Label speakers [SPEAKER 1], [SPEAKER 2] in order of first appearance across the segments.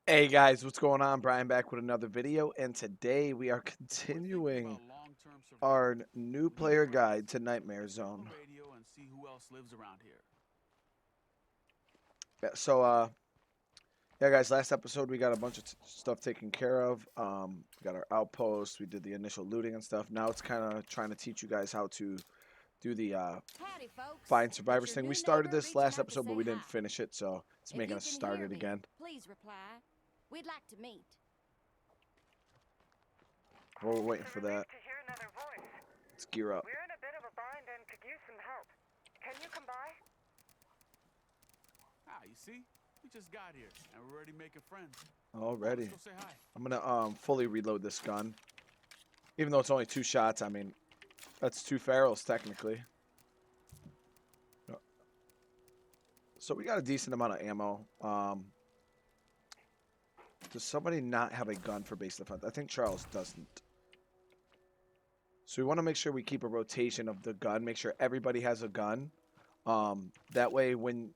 [SPEAKER 1] Hey guys, what's going on? Brian back with another video, and today we are
[SPEAKER 2] We're thinking
[SPEAKER 1] continuing
[SPEAKER 2] about long-term
[SPEAKER 1] our
[SPEAKER 2] survival.
[SPEAKER 1] new
[SPEAKER 2] We need
[SPEAKER 1] player
[SPEAKER 2] friends.
[SPEAKER 1] guide to Nightmare
[SPEAKER 2] Listen on the
[SPEAKER 1] Zone.
[SPEAKER 2] radio and see who else lives around here.
[SPEAKER 1] Yeah, so yeah guys, last episode we got a bunch of stuff taken care of. We got our outpost, we did the initial looting and stuff. Now it's kind of trying to teach you guys how to do the
[SPEAKER 3] Howdy, folks.
[SPEAKER 1] find
[SPEAKER 3] It's
[SPEAKER 1] survivors
[SPEAKER 3] your
[SPEAKER 1] thing. We
[SPEAKER 3] new
[SPEAKER 1] started
[SPEAKER 3] neighbor
[SPEAKER 1] this
[SPEAKER 3] reaching
[SPEAKER 1] last
[SPEAKER 3] out to
[SPEAKER 1] episode, but
[SPEAKER 3] say
[SPEAKER 1] we didn't
[SPEAKER 3] hi.
[SPEAKER 1] finish it, so it's
[SPEAKER 3] If
[SPEAKER 1] making
[SPEAKER 3] you
[SPEAKER 1] us
[SPEAKER 3] can
[SPEAKER 1] start
[SPEAKER 3] hear
[SPEAKER 1] it
[SPEAKER 3] me,
[SPEAKER 1] again.
[SPEAKER 3] please reply. We'd like to meet.
[SPEAKER 1] While we're waiting
[SPEAKER 4] It's a
[SPEAKER 1] for
[SPEAKER 4] relief
[SPEAKER 1] that,
[SPEAKER 4] to hear another voice.
[SPEAKER 1] let's gear up.
[SPEAKER 4] We're in a bit of a bind and could use some help. Can you come by?
[SPEAKER 2] Ah, you see? We just got here and we're already making friends.
[SPEAKER 1] Already.
[SPEAKER 2] Let's go say hi.
[SPEAKER 1] I'm gonna fully reload this gun. Even though it's only 2 shots, I mean, that's 2 ferals technically. So we got a decent amount of ammo. Does somebody not have a gun for base defense? I think Charles doesn't. So we want to make sure we keep a rotation of the gun. Make sure everybody has a gun. That way, when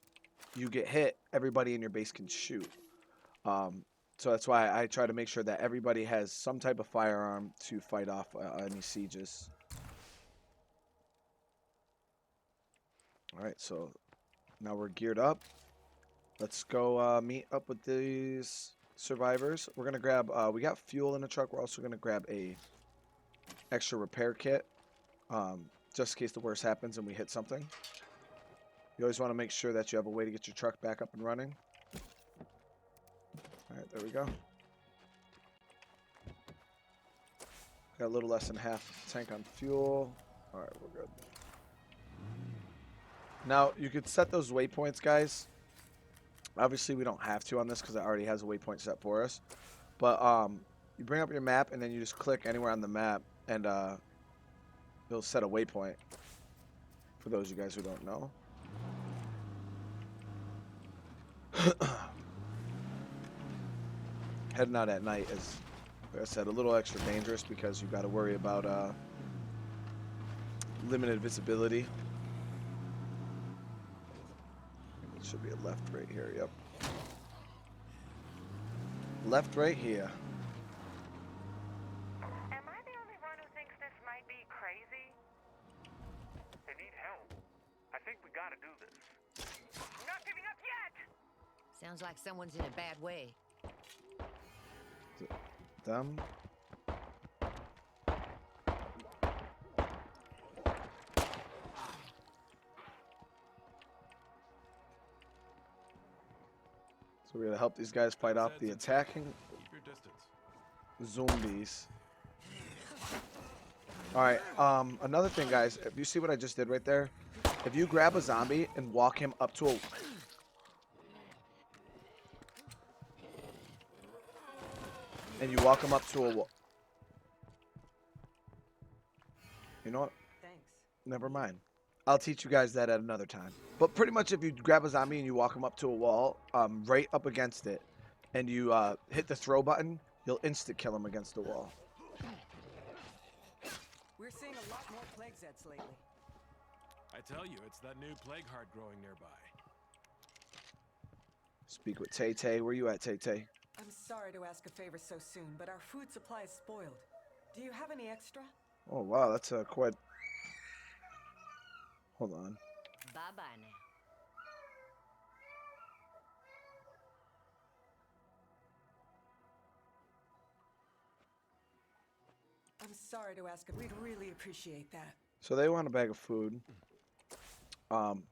[SPEAKER 1] you get hit, everybody in your base can shoot. So that's why I try to make sure that everybody has some type of firearm to fight off any sieges. All right, so now we're geared up. Let's go meet up with these survivors. We're gonna grab. We got fuel in the truck. We're also gonna grab a extra repair kit, just in case the worst happens and we hit something. You always want to make sure that you have a way to get your truck back up and running. All right, there we go. Got a little less than half tank on fuel. All right, we're good. Now you could set those waypoints, guys. Obviously, we don't have to on this because it already has a waypoint set for us. But you bring up your map and then you just click anywhere on the map and it'll set a waypoint. For those of you guys who don't know. Heading out at night is, like I said, a little extra dangerous because you got to worry about limited visibility. It should be a left right here. Yep. Left right here.
[SPEAKER 4] Am I the only one who thinks this might be crazy?
[SPEAKER 5] They need help. I think we gotta do this.
[SPEAKER 4] Not giving up yet!
[SPEAKER 3] Sounds like someone's in a bad way.
[SPEAKER 1] Them. So we're gonna help these guys fight off the attacking
[SPEAKER 2] Keep your distance.
[SPEAKER 1] zombies. All right. Another thing, guys. If you see what I just did right there, if you grab a zombie and walk him up to a wall. You know what?
[SPEAKER 4] Thanks.
[SPEAKER 1] Never mind. I'll teach you guys that at another time. But pretty much, if you grab a zombie and you walk him up to a wall, right up against it, and you hit the throw button, you'll instant kill him against the wall.
[SPEAKER 6] We're seeing a lot more plague Zeds lately.
[SPEAKER 7] I tell you, it's that new plague heart growing nearby.
[SPEAKER 1] Speak with Tay Tay. Where you at, Tay Tay?
[SPEAKER 6] I'm sorry to ask a favor so soon, but our food supply is spoiled. Do you have any extra?
[SPEAKER 1] Oh wow, that's quite. Hold on.
[SPEAKER 3] Bye-bye now.
[SPEAKER 6] I'm sorry to ask. We'd really appreciate that.
[SPEAKER 1] So they want a bag of food.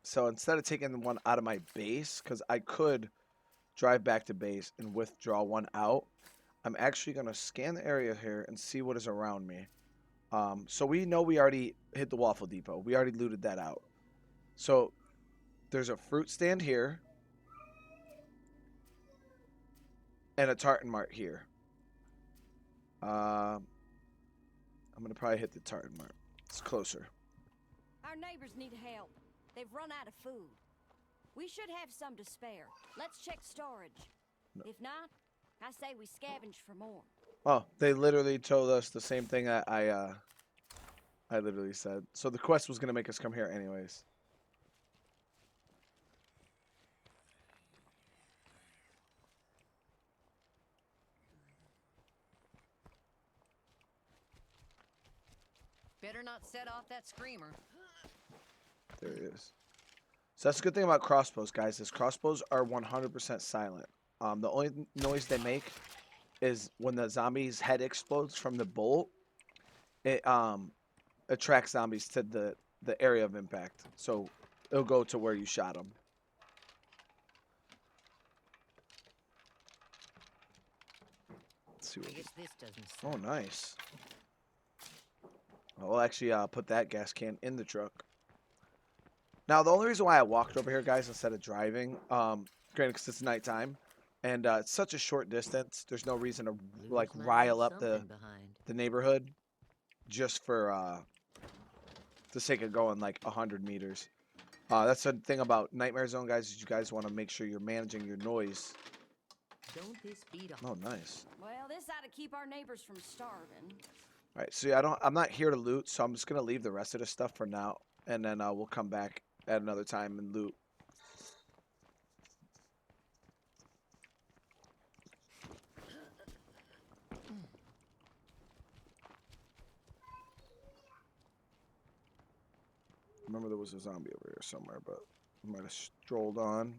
[SPEAKER 1] So instead of taking the one out of my base, because I could drive back to base and withdraw one out, I'm actually gonna scan the area here and see what is around me. So we know we already hit the Waffle Depot. We already looted that out. So there's a fruit stand here and a tartan mart here. I'm gonna probably hit the tartan mart. It's closer.
[SPEAKER 3] Our neighbors need help. They've run out of food. We should have some to spare. Let's check storage.
[SPEAKER 1] No.
[SPEAKER 3] If not, I say we scavenge for more.
[SPEAKER 1] Oh, they literally told us the same thing that I literally said. So the quest was gonna make us come here anyways.
[SPEAKER 8] Better not set off that screamer.
[SPEAKER 1] There he is. So that's the good thing about crossbows, guys, is crossbows are 100% silent. The only noise they make is when the zombie's head explodes from the bolt. It attracts zombies to the area of impact. So it'll go to where you shot them. Let's see
[SPEAKER 8] I
[SPEAKER 1] what
[SPEAKER 8] guess this doesn't.
[SPEAKER 1] Oh, nice. I'll actually put that gas can in the truck. Now, the only reason why I walked over here, guys, instead of driving, granted, because it's nighttime, and it's such a short distance, there's no reason to, like, rile up the neighborhood just for the sake of going, like, 100 meters. That's the thing about Nightmare Zone, guys, is you guys want to make sure you're managing your noise.
[SPEAKER 8] Don't this beat up?
[SPEAKER 1] Oh, nice.
[SPEAKER 3] Well, this ought to keep our neighbors from starving.
[SPEAKER 1] All right, so yeah, I'm not here to loot, so I'm just gonna leave the rest of the stuff for now, and then we'll come back at another time and loot. Remember, there was a zombie over here somewhere, but I might have strolled on.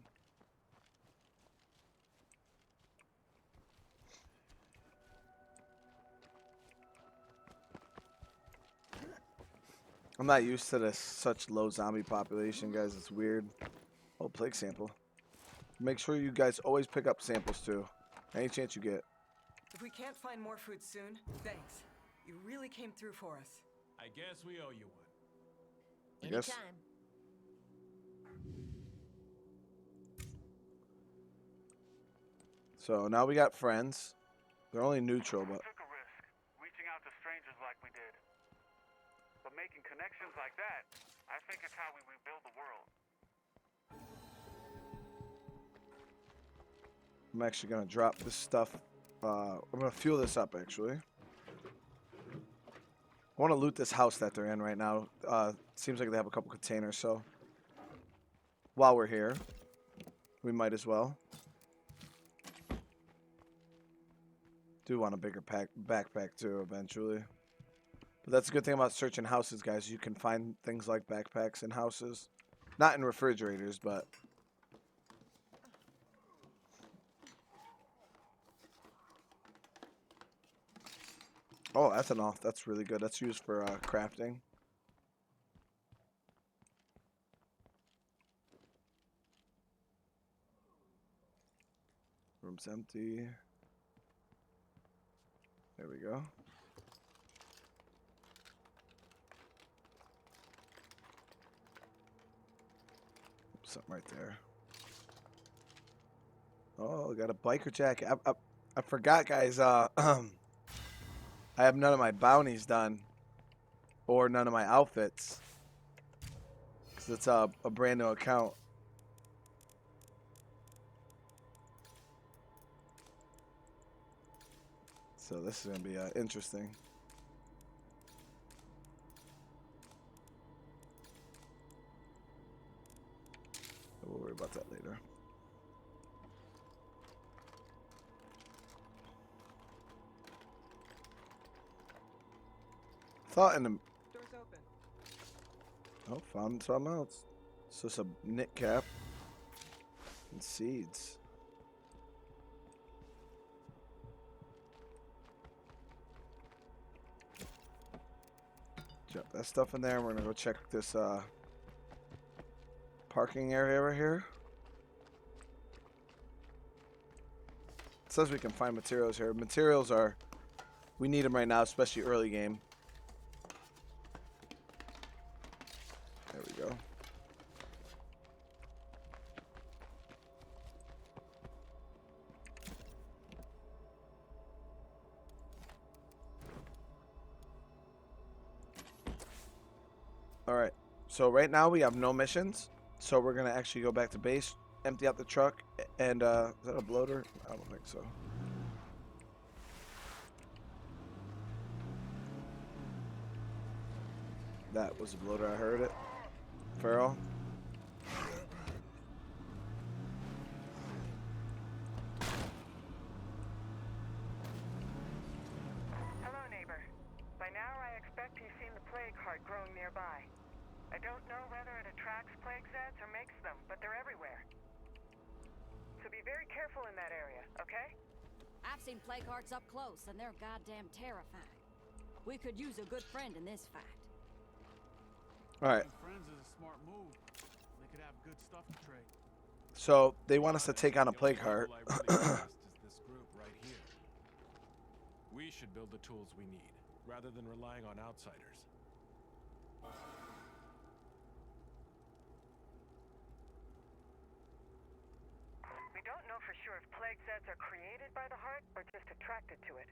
[SPEAKER 1] I'm not used to this such low zombie population, guys. It's weird. Oh, plague sample. Make sure you guys always pick up samples too. Any chance you get.
[SPEAKER 6] If we can't find more food soon, thanks. You really came through for us.
[SPEAKER 7] I guess we owe you one.
[SPEAKER 1] I guess.
[SPEAKER 8] Anytime.
[SPEAKER 1] So now we got friends. They're only neutral,
[SPEAKER 5] We
[SPEAKER 1] but
[SPEAKER 5] took a risk, reaching out to strangers like we did. But making connections like that, I think it's how we rebuild the world.
[SPEAKER 1] I'm actually gonna drop this stuff. I'm gonna fuel this up actually. I want to loot this house that they're in right now. Seems like they have a couple containers, so while we're here, we might as well. Do want a bigger backpack too eventually. But that's a good thing about searching houses, guys. You can find things like backpacks in houses. Not in refrigerators, but... Oh, ethanol. That's really good. That's used for crafting. Room's empty. There we go. Something right there. Oh, got a biker jacket. I forgot, guys. I have none of my bounties done, or none of my outfits, because it's a brand new account. So this is gonna be interesting. We'll worry about that later. Thought in the...
[SPEAKER 6] Door's open.
[SPEAKER 1] Oh, found something else. It's just a knit cap and seeds. Drop that stuff in there. We're gonna go check this parking area over here. It says we can find materials here. Materials are... We need them right now, especially early game. There we go. Alright, so right now we have no missions. So we're going to actually go back to base, empty out the truck, and, is that a bloater? I don't think so. That was a bloater, I heard it. Feral.
[SPEAKER 4] Hello, neighbor. By now, I expect you've seen the plague heart growing nearby. I don't know whether it attracts plague zeds or makes them, but they're everywhere. So be very careful in that area, okay?
[SPEAKER 3] I've seen plague hearts up close, and they're goddamn terrifying. We could use a good friend in this fight.
[SPEAKER 1] All right.
[SPEAKER 2] Making friends is a smart move. They could have good stuff to trade.
[SPEAKER 1] So they want us to take on a
[SPEAKER 7] The
[SPEAKER 1] plague
[SPEAKER 7] only
[SPEAKER 1] heart.
[SPEAKER 7] rival I really trust is this group right here. We should build the tools we need, rather than relying on outsiders.
[SPEAKER 4] We don't know for sure if plague zeds are created by the heart or just attracted to it.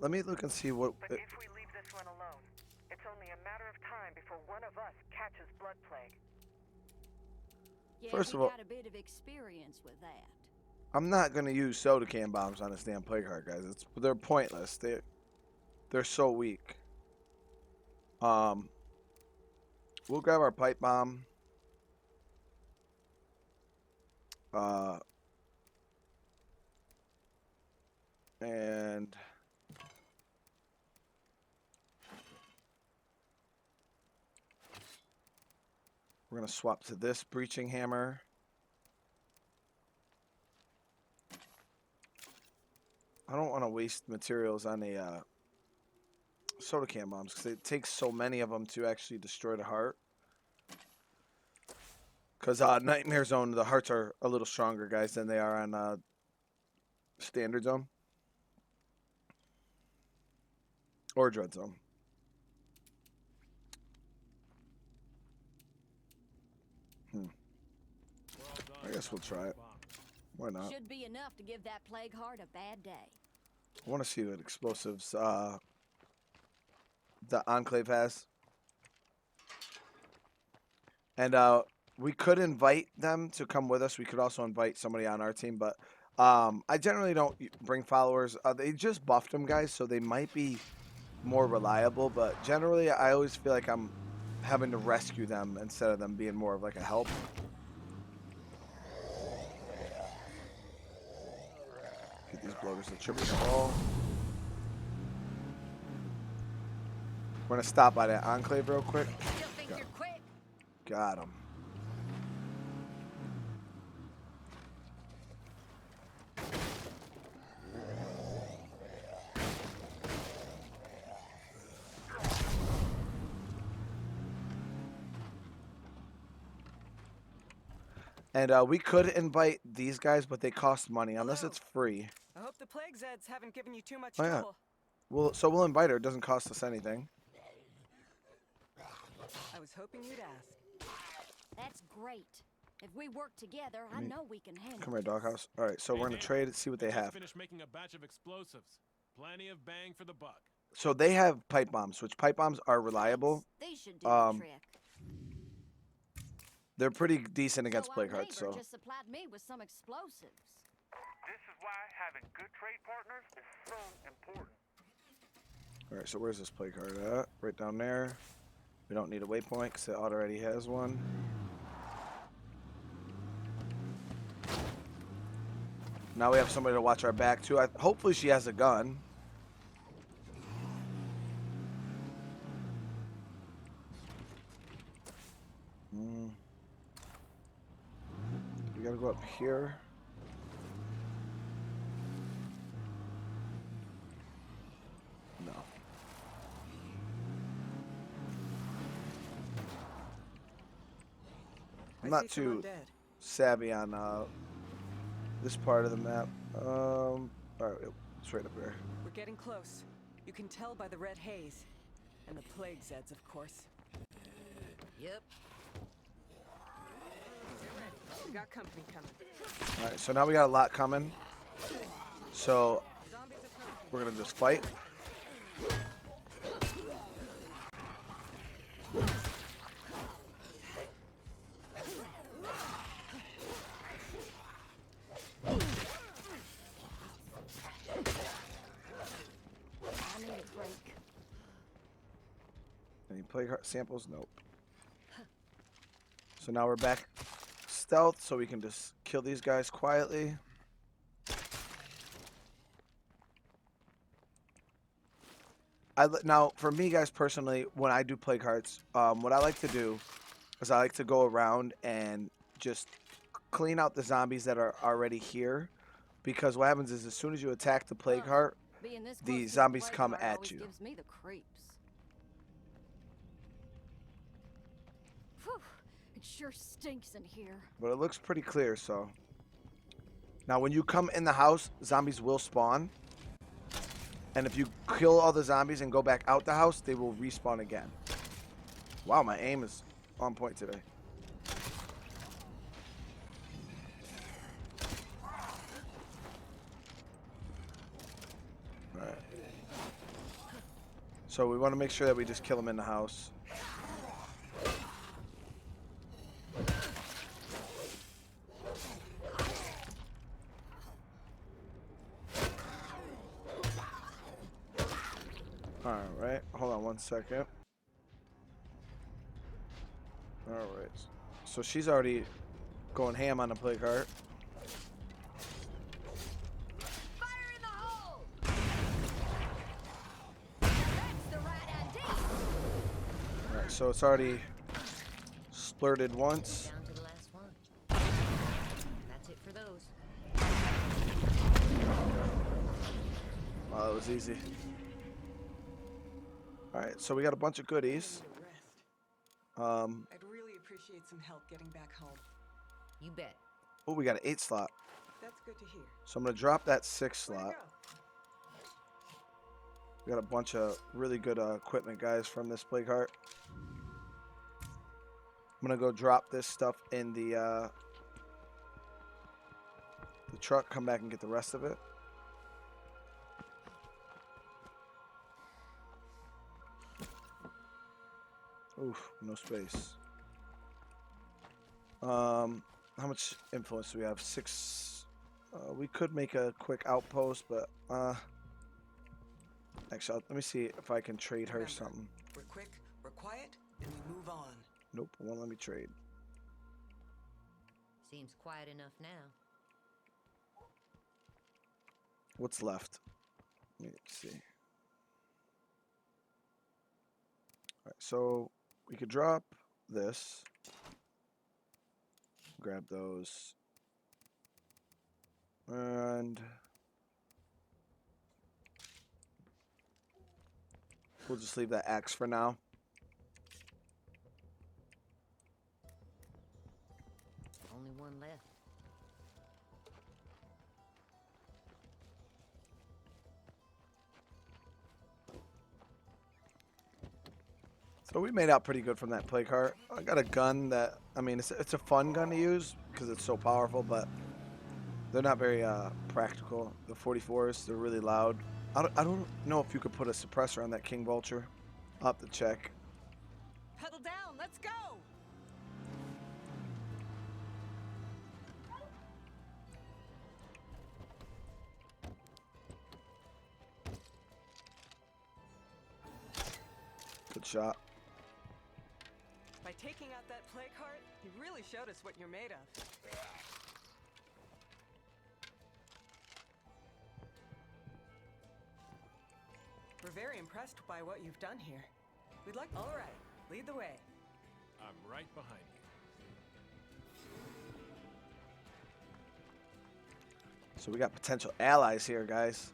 [SPEAKER 1] Let me look and see what.
[SPEAKER 4] But if we leave this one alone, it's only a matter of time before one of us catches blood plague.
[SPEAKER 3] Yeah,
[SPEAKER 1] First
[SPEAKER 3] we
[SPEAKER 1] of all-
[SPEAKER 3] got a bit of experience with that.
[SPEAKER 1] I'm not gonna use soda can bombs on this damn plague heart, guys. They're pointless. They're so weak. We'll grab our pipe bomb. And we're gonna swap to this breaching hammer. I don't want to waste materials on a soda can bombs because it takes so many of them to actually destroy the heart. Because Nightmare Zone, the hearts are a little stronger, guys, than they are on Standard Zone. Or Dread Zone.
[SPEAKER 7] Well
[SPEAKER 1] I
[SPEAKER 7] done.
[SPEAKER 1] guess we'll try it.
[SPEAKER 7] Bomb.
[SPEAKER 1] Why not?
[SPEAKER 3] Should be enough to give that plague heart a bad day.
[SPEAKER 1] I want to see what explosives the Enclave has. And we could invite them to come with us. We could also invite somebody on our team, but I generally don't bring followers. They just buffed them, guys, so they might be more reliable, but generally I always feel like I'm having to rescue them instead of them being more of like a help. Get these bloaters to triple ball. We're gonna stop by that Enclave real quick.
[SPEAKER 3] Still think you're quick?
[SPEAKER 1] Got him. And we could invite these guys, but they cost money unless it's free.
[SPEAKER 6] I hope the plague zeds haven't given you too much
[SPEAKER 1] Oh, yeah.
[SPEAKER 6] trouble.
[SPEAKER 1] So we'll invite her. It doesn't cost us anything.
[SPEAKER 6] I was hoping you'd ask.
[SPEAKER 3] That's great. If we work together, I know we can handle
[SPEAKER 1] Come here,
[SPEAKER 3] this.
[SPEAKER 1] doghouse. All right, so
[SPEAKER 7] Hey,
[SPEAKER 1] we're gonna
[SPEAKER 7] Dan,
[SPEAKER 1] trade and see what
[SPEAKER 7] I
[SPEAKER 1] they
[SPEAKER 7] just
[SPEAKER 1] have.
[SPEAKER 7] finished making a batch of explosives. Plenty of bang for the buck.
[SPEAKER 1] So they have pipe bombs, which pipe bombs are reliable.
[SPEAKER 3] These should do
[SPEAKER 1] Um,
[SPEAKER 3] the trick.
[SPEAKER 1] They're pretty decent against
[SPEAKER 3] So our
[SPEAKER 1] plague hearts.
[SPEAKER 3] neighbor
[SPEAKER 1] So
[SPEAKER 3] just supplied me with some explosives.
[SPEAKER 5] This is why having good trade partners is so important.
[SPEAKER 1] all right, so where's this plague heart at? Right down there. We don't need a waypoint because it already has one. Now we have somebody to watch our back too. Hopefully she has a gun. We gotta go up here. No. I'm
[SPEAKER 6] I
[SPEAKER 1] not
[SPEAKER 6] see some
[SPEAKER 1] too
[SPEAKER 6] undead.
[SPEAKER 1] savvy on this part of the map. All right, it's right up there.
[SPEAKER 6] We're getting close. You can tell by the red haze. And the plague zeds, of course.
[SPEAKER 8] Yep.
[SPEAKER 6] We got company coming.
[SPEAKER 1] All right, so now we got a lot coming. So
[SPEAKER 6] Zombies approaching.
[SPEAKER 1] we're gonna just fight.
[SPEAKER 3] I need a break.
[SPEAKER 1] Any plague heart samples? Nope. So now we're back stealth, so we can just kill these guys quietly. Now for me, guys, personally, when I do plague hearts, what I like to do is I like to go around and just clean out the zombies that are already here, because what happens is as soon as you attack the plague heart,
[SPEAKER 3] Being this close
[SPEAKER 1] the
[SPEAKER 3] to
[SPEAKER 1] zombies
[SPEAKER 3] plague
[SPEAKER 1] come
[SPEAKER 3] heart
[SPEAKER 1] at
[SPEAKER 3] always
[SPEAKER 1] you.
[SPEAKER 3] gives me the creeps. Whew, it sure stinks in here.
[SPEAKER 1] But it looks pretty clear. So now when you come in the house, zombies will spawn. And if you kill all the zombies and go back out the house, they will respawn again. Wow, my aim is on point today. Alright. So we want to make sure that we just kill them in the house. Alright, hold on one second. Alright. So she's already going ham on the plague heart.
[SPEAKER 3] Fire in the hole! That's the right idea.
[SPEAKER 1] Alright, so it's already splurted once.
[SPEAKER 8] Down to the last one. That's it for those.
[SPEAKER 1] Wow, that was easy. Alright, so we got a bunch of goodies.
[SPEAKER 6] Need a rest. I'd really appreciate some help getting back home.
[SPEAKER 8] You bet.
[SPEAKER 1] Oh, we got an 8 slot.
[SPEAKER 6] That's good to hear.
[SPEAKER 1] So I'm going to drop that 6
[SPEAKER 6] Way to
[SPEAKER 1] slot.
[SPEAKER 6] go.
[SPEAKER 1] We got a bunch of really good equipment, guys, from this plague heart. I'm going to go drop this stuff in the truck, come back and get the rest of it. Oof, no space. How much influence do we have? 6. We could make a quick outpost, but actually, let me see if I can trade her
[SPEAKER 6] Remember,
[SPEAKER 1] something.
[SPEAKER 6] We're quick, we're quiet, and we move on.
[SPEAKER 1] Nope, won't let me trade.
[SPEAKER 8] Seems quiet enough now.
[SPEAKER 1] What's left? Let me see. Alright, so we could drop this. Grab those. And we'll just leave that axe for now.
[SPEAKER 8] Only one left.
[SPEAKER 1] So we made out pretty good from that plague heart. I got a gun that, I mean, it's a fun gun to use because it's so powerful, but they're not very practical. The 44s, they're really loud. I don't know if you could put a suppressor on that King Vulture. I'll have to check.
[SPEAKER 6] Pedal down, let's go!
[SPEAKER 1] Good shot.
[SPEAKER 6] By taking out that plague heart, you really showed us what you're made of. We're very impressed by what you've done here. We'd like... All right, lead the way.
[SPEAKER 7] I'm right behind you.
[SPEAKER 1] So we got potential allies here, guys.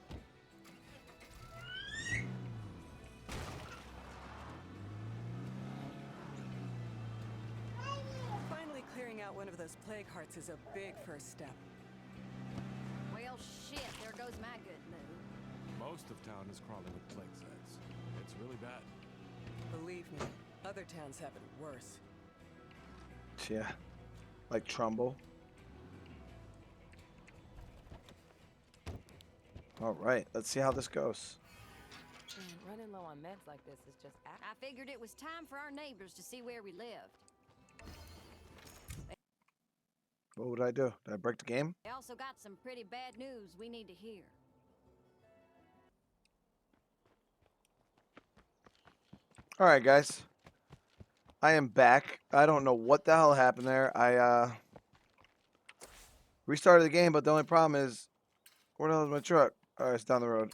[SPEAKER 6] Finally clearing out one of those plague hearts is a big first step.
[SPEAKER 3] Well, shit, there goes my good mood.
[SPEAKER 7] Most of town is crawling with plague zeds. It's really bad.
[SPEAKER 6] Believe me, other towns have it worse.
[SPEAKER 1] Yeah. Like Trumbull. All right, let's see how this goes.
[SPEAKER 9] Running low on meds like this is just...
[SPEAKER 3] I figured it was time for our neighbors to see where we lived.
[SPEAKER 1] What would I do? Did I break the game?
[SPEAKER 3] They also got some pretty bad news we need to hear.
[SPEAKER 1] All right, guys. I am back. I don't know what the hell happened there. I restarted the game, but the only problem is, where the hell is my truck? All right, it's down the road.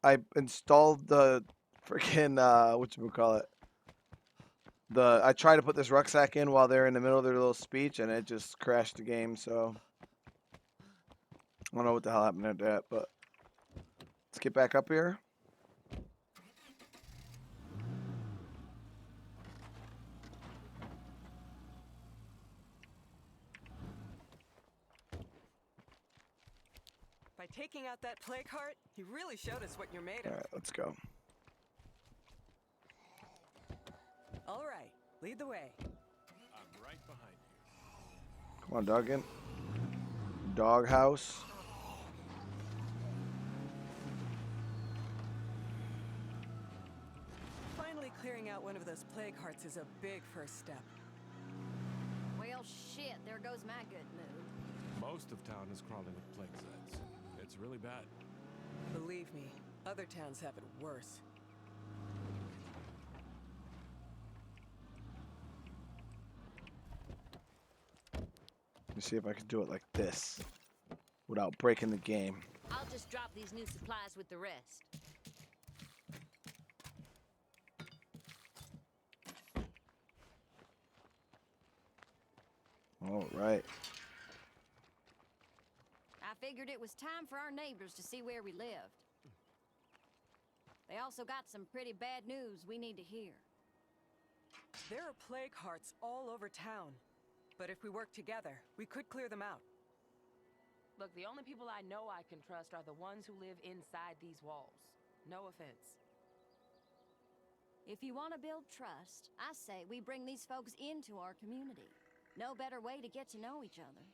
[SPEAKER 1] I installed the freaking whatchamacallit. I tried to put this rucksack in while they're in the middle of their little speech, and it just crashed the game. So I don't know what the hell happened to that, but let's get back up here.
[SPEAKER 6] By taking out that plague heart, you really showed us what you're made
[SPEAKER 1] All
[SPEAKER 6] of.
[SPEAKER 1] right, let's go.
[SPEAKER 6] All right, lead the way.
[SPEAKER 7] I'm right behind you.
[SPEAKER 1] Come on, Duggan. Doghouse.
[SPEAKER 6] Finally clearing out one of those plague hearts is a big first step.
[SPEAKER 3] Well, shit, there goes my good mood.
[SPEAKER 7] Most of town is crawling with plague zeds. It's really bad.
[SPEAKER 6] Believe me, other towns have it worse.
[SPEAKER 1] Let me see if I can do it like this without breaking the game.
[SPEAKER 8] I'll just drop these new supplies with the rest.
[SPEAKER 1] All right.
[SPEAKER 3] I figured it was time for our neighbors to see where we lived. They also got some pretty bad news we need to hear.
[SPEAKER 6] There are plague hearts all over town. But if we work together, we could clear them out.
[SPEAKER 9] Look, the only people I know I can trust are the ones who live inside these walls. No offense.
[SPEAKER 3] If you want to build trust, I say we bring these folks into our community. No better way to get to know each other.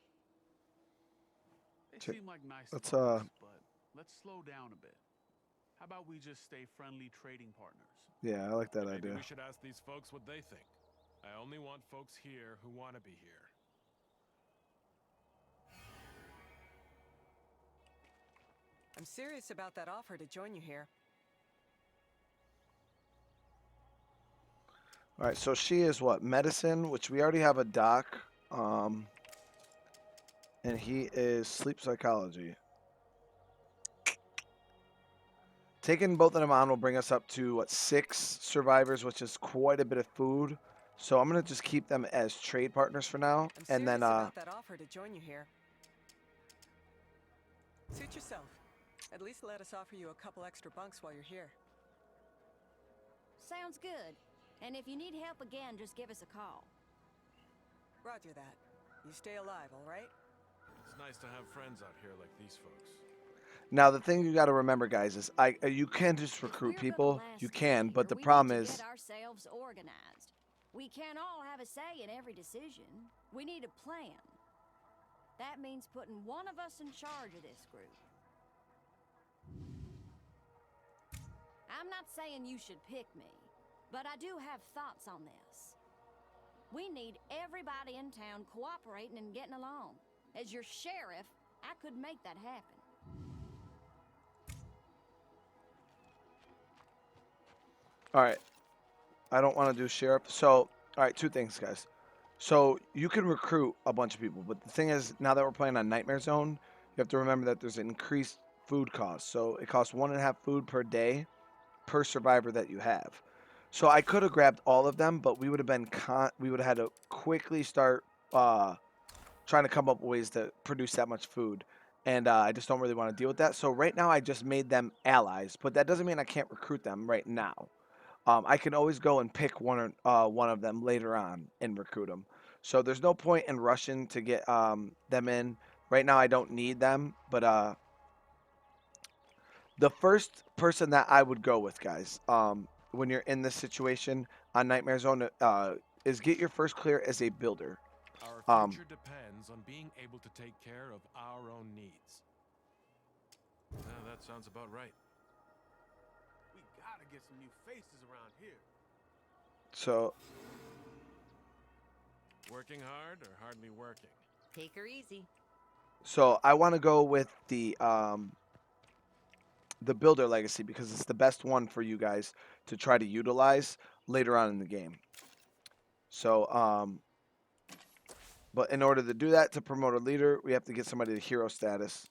[SPEAKER 2] They
[SPEAKER 1] Check-
[SPEAKER 2] seem like nice
[SPEAKER 1] let's,
[SPEAKER 2] folks, but let's slow down a bit. How about we just stay friendly trading partners?
[SPEAKER 1] Yeah, I like that
[SPEAKER 7] Maybe
[SPEAKER 1] idea.
[SPEAKER 7] we should ask these folks what they think. I only want folks here who want to be here.
[SPEAKER 6] I'm serious about that offer to join you here.
[SPEAKER 1] All right, so she is what? Medicine, which we already have a doc. And he is sleep psychology. Taking both of them on will bring us up to, what, 6 survivors, which is quite a bit of food. So I'm going to just keep them as trade partners for now.
[SPEAKER 6] I'm serious
[SPEAKER 1] And then,
[SPEAKER 6] about that offer to join you here. Suit yourself. At least let us offer you a couple extra bunks while you're here.
[SPEAKER 3] Sounds good. And if you need help again, just give us a call.
[SPEAKER 6] Roger that. You stay alive, all right?
[SPEAKER 7] It's nice to have friends out here like these folks.
[SPEAKER 1] now the thing you got to remember, guys, is you can just
[SPEAKER 3] If
[SPEAKER 1] recruit
[SPEAKER 3] we're
[SPEAKER 1] people.
[SPEAKER 3] gonna last
[SPEAKER 1] You can, but
[SPEAKER 3] here,
[SPEAKER 1] the
[SPEAKER 3] we
[SPEAKER 1] problem
[SPEAKER 3] need to
[SPEAKER 1] is,
[SPEAKER 3] get ourselves organized. We can't all have a say in every decision. We need a plan. That means putting one of us in charge of this group. I'm not saying you should pick me, but I do have thoughts on this. We need everybody in town cooperating and getting along. As your sheriff, I could make that happen.
[SPEAKER 1] all right, I don't want to do sheriff. So, all right, 2 things, guys. So you can recruit a bunch of people, but the thing is, now that we're playing on Nightmare Zone, you have to remember that there's an increased food cost. So it costs 1.5 food per day per survivor that you have. So I could have grabbed all of them, but we would have been we would have had to quickly start trying to come up with ways to produce that much food, and I just don't really want to deal with that. So right now I just made them allies, but that doesn't mean I can't recruit them right now. I can always go and pick one of them later on and recruit them. So there's no point in rushing to get them in. Right now I don't need them, but the first person that I would go with, guys, when you're in this situation on Nightmare Zone, is get your first clear as a builder.
[SPEAKER 7] Our future depends on being able to take care of our own needs. That sounds about right.
[SPEAKER 2] We gotta get some new faces around here.
[SPEAKER 1] So
[SPEAKER 7] Working hard or hardly working?
[SPEAKER 8] Take her easy.
[SPEAKER 1] I want to go with the builder legacy because it's the best one for you guys to try to utilize later on in the game. So but in order to do that, to promote a leader, we have to get somebody to hero status.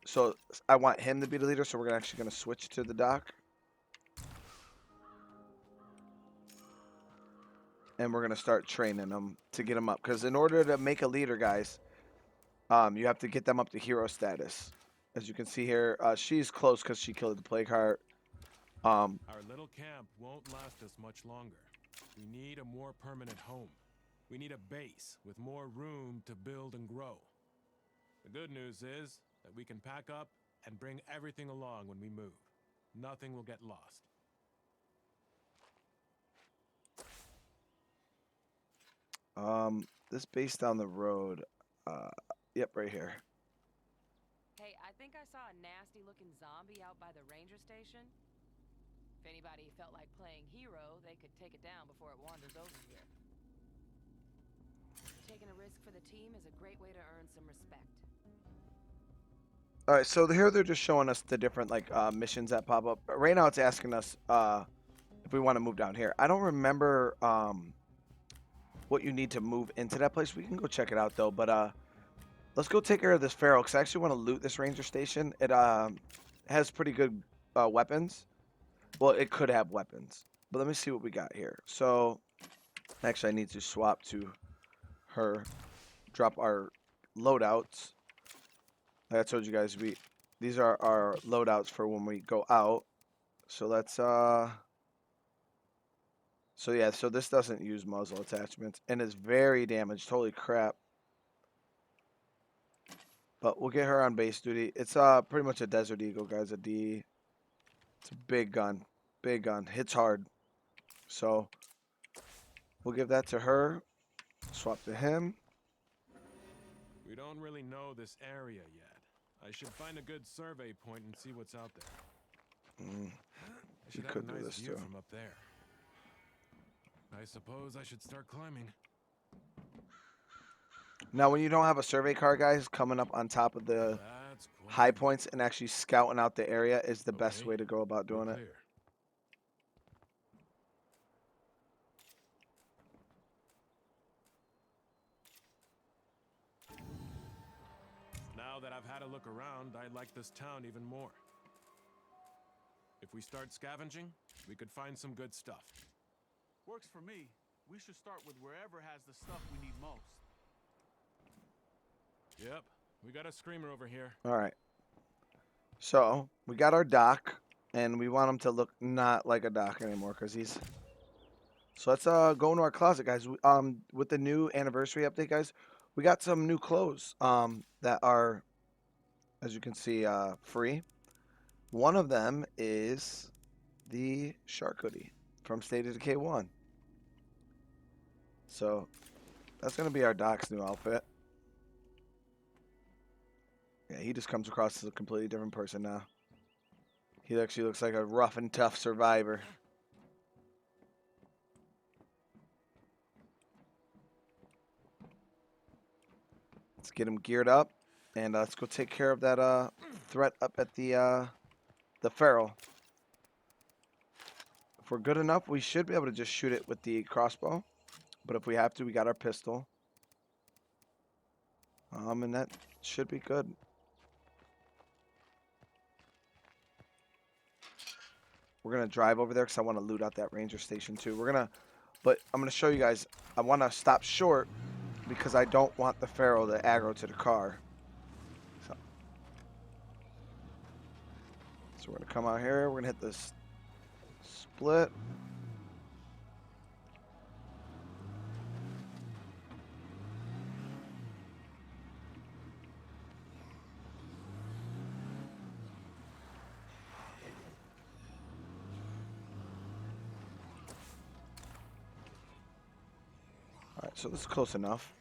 [SPEAKER 1] So I want him to be the leader, so we're actually going to switch to the doc. And we're going to start training them to get them up. Because in order to make a leader, guys, you have to get them up to hero status. As you can see here, she's close because she killed the plague heart.
[SPEAKER 7] Our little camp won't last us much longer. We need a more permanent home. We need a base with more room to build and grow. The good news is that we can pack up and bring everything along when we move. Nothing will get lost.
[SPEAKER 1] This base down the road. Yep, right here.
[SPEAKER 9] Hey, I think I saw a nasty-looking zombie out by the ranger station. If anybody felt like playing hero, they could take it down before it wanders over here. Taking a risk for the team is a great way to earn some respect.
[SPEAKER 1] All right, so here they're just showing us the different like missions that pop up. Right now, it's asking us if we want to move down here. I don't remember what you need to move into that place. We can go check it out though. But let's go take care of this Pharaoh because I actually want to loot this ranger station. It has pretty good weapons. Well, it could have weapons, but let me see what we got here. So actually, I need to swap to her. Drop our loadouts. Like I told you guys, these are our loadouts for when we go out. So let's so yeah, so this doesn't use muzzle attachments and is very damaged. Holy crap. But we'll get her on base duty. It's pretty much a Desert Eagle, guys, a D. It's a big gun. Big gun. Hits hard. So we'll give that to her. Swap to him.
[SPEAKER 7] We don't really know this area yet. I should find a good survey point and see what's out there. I should have
[SPEAKER 1] could
[SPEAKER 7] a
[SPEAKER 1] do
[SPEAKER 7] nice
[SPEAKER 1] this
[SPEAKER 7] view
[SPEAKER 1] too.
[SPEAKER 7] from up there. I suppose I should start climbing.
[SPEAKER 1] Now, when you don't have a survey car, guys, coming up on top of the
[SPEAKER 7] That's quite
[SPEAKER 1] high points and actually scouting out the area is the best
[SPEAKER 7] Okay.
[SPEAKER 1] way to go about doing it.
[SPEAKER 7] clear. Now that I've had a look around, I like this town even more. If we start scavenging, we could find some good stuff.
[SPEAKER 2] Works for me. We should start with wherever has the stuff we need most.
[SPEAKER 7] Yep, we got a screamer over here.
[SPEAKER 1] All right. So we got our dock, and we want him to look not like a dock anymore because he's. So let's go into our closet, guys. With the new anniversary update, guys, we got some new clothes that are, as you can see, free. One of them is the shark hoodie from State of Decay 1. So that's gonna be our Doc's new outfit. Yeah, he just comes across as a completely different person now. He actually looks like a rough and tough survivor. Let's get him geared up, and let's go take care of that threat up at the Feral. If we're good enough, we should be able to just shoot it with the crossbow. But if we have to, we got our pistol. And that should be good. We're going to drive over there because I want to loot out that ranger station too. But I'm going to show you guys. I want to stop short because I don't want the Pharaoh to aggro to the car. So we're going to come out here. We're going to hit this split. Alright, so this is close enough.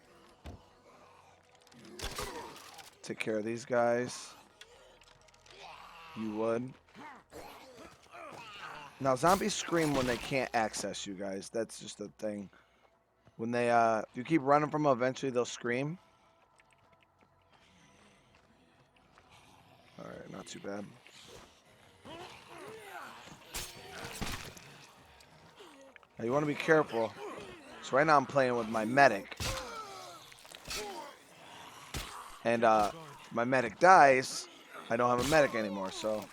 [SPEAKER 1] Take care of these guys. You would. Now, zombies scream when they can't access you guys. That's just a thing. When they, if you keep running from them, eventually they'll scream. Alright, not too bad. Now, you want to be careful. So right now I'm playing with my medic. And my medic dies, I don't have a medic anymore, so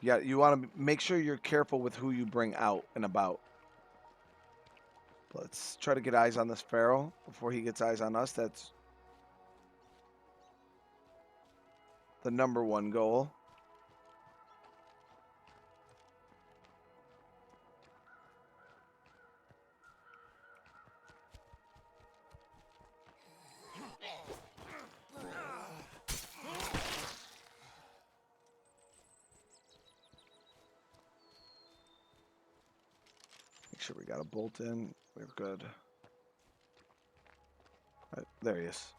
[SPEAKER 1] yeah, you want to make sure you're careful with who you bring out and about. Let's try to get eyes on this Pharaoh before he gets eyes on us. That's the #1 goal. Make sure we got a bolt in. We're good. Right, there he is.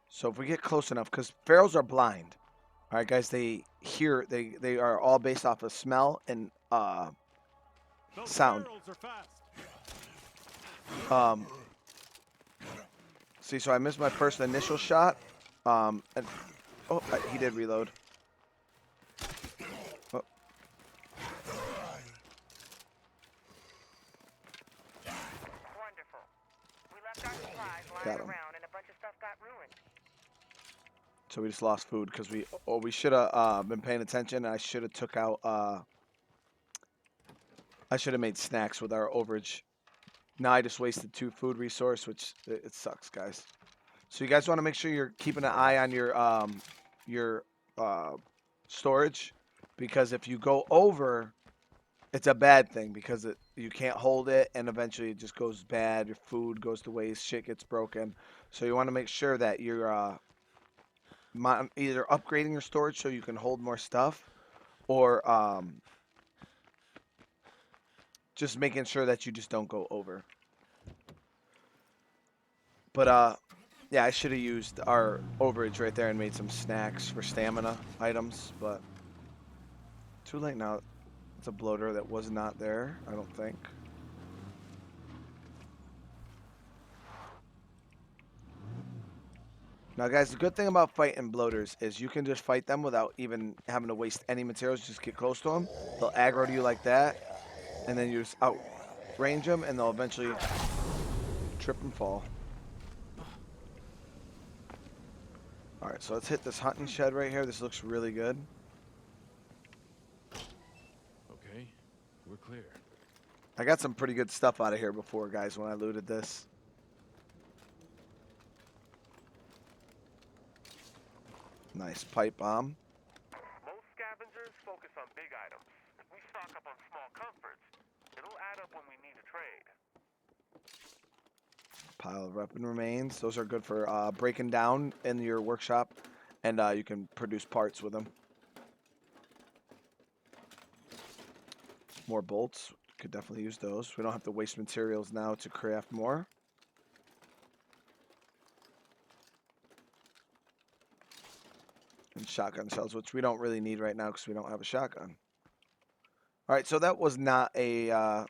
[SPEAKER 1] So if we get close enough, because pharaohs are blind. All right, guys, they hear. They are all based off of smell and
[SPEAKER 7] Those
[SPEAKER 1] sound.
[SPEAKER 7] barrels are fast.
[SPEAKER 1] See, so I missed my first initial shot. And oh, he did reload. Oh.
[SPEAKER 4] Wonderful. We left our supplies
[SPEAKER 1] Got
[SPEAKER 4] lying
[SPEAKER 1] him.
[SPEAKER 4] around and a bunch of stuff got ruined.
[SPEAKER 1] So we just lost food because we should have been paying attention. I should have took out. I should have made snacks with our overage. Now I just wasted 2 food resource, which it sucks, guys. So you guys want to make sure you're keeping an eye on your storage, because if you go over, it's a bad thing because you can't hold it, and eventually it just goes bad. Your food goes to waste, shit gets broken. So you want to make sure that you're either upgrading your storage so you can hold more stuff, or just making sure that you just don't go over. But yeah, I should have used our overage right there and made some snacks for stamina items, but too late now. It's a bloater that was not there, I don't think. Now, guys, the good thing about fighting bloaters is you can just fight them without even having to waste any materials. Just get close to them. They'll aggro to you like that, and then you just outrange them, and they'll eventually trip and fall. All right, so let's hit this hunting shed right here. This looks really good.
[SPEAKER 7] Okay, we're clear.
[SPEAKER 1] I got some pretty good stuff out of here before, guys, when I looted this. Nice pipe bomb.
[SPEAKER 5] Most scavengers focus on big items. If we stock up on small comforts, it'll add up when we need a trade.
[SPEAKER 1] Pile of weapon remains. Those are good for breaking down in your workshop, and you can produce parts with them. More bolts. Could definitely use those. We don't have to waste materials now to craft more. And shotgun shells, which we don't really need right now because we don't have a shotgun. All right, so that was not a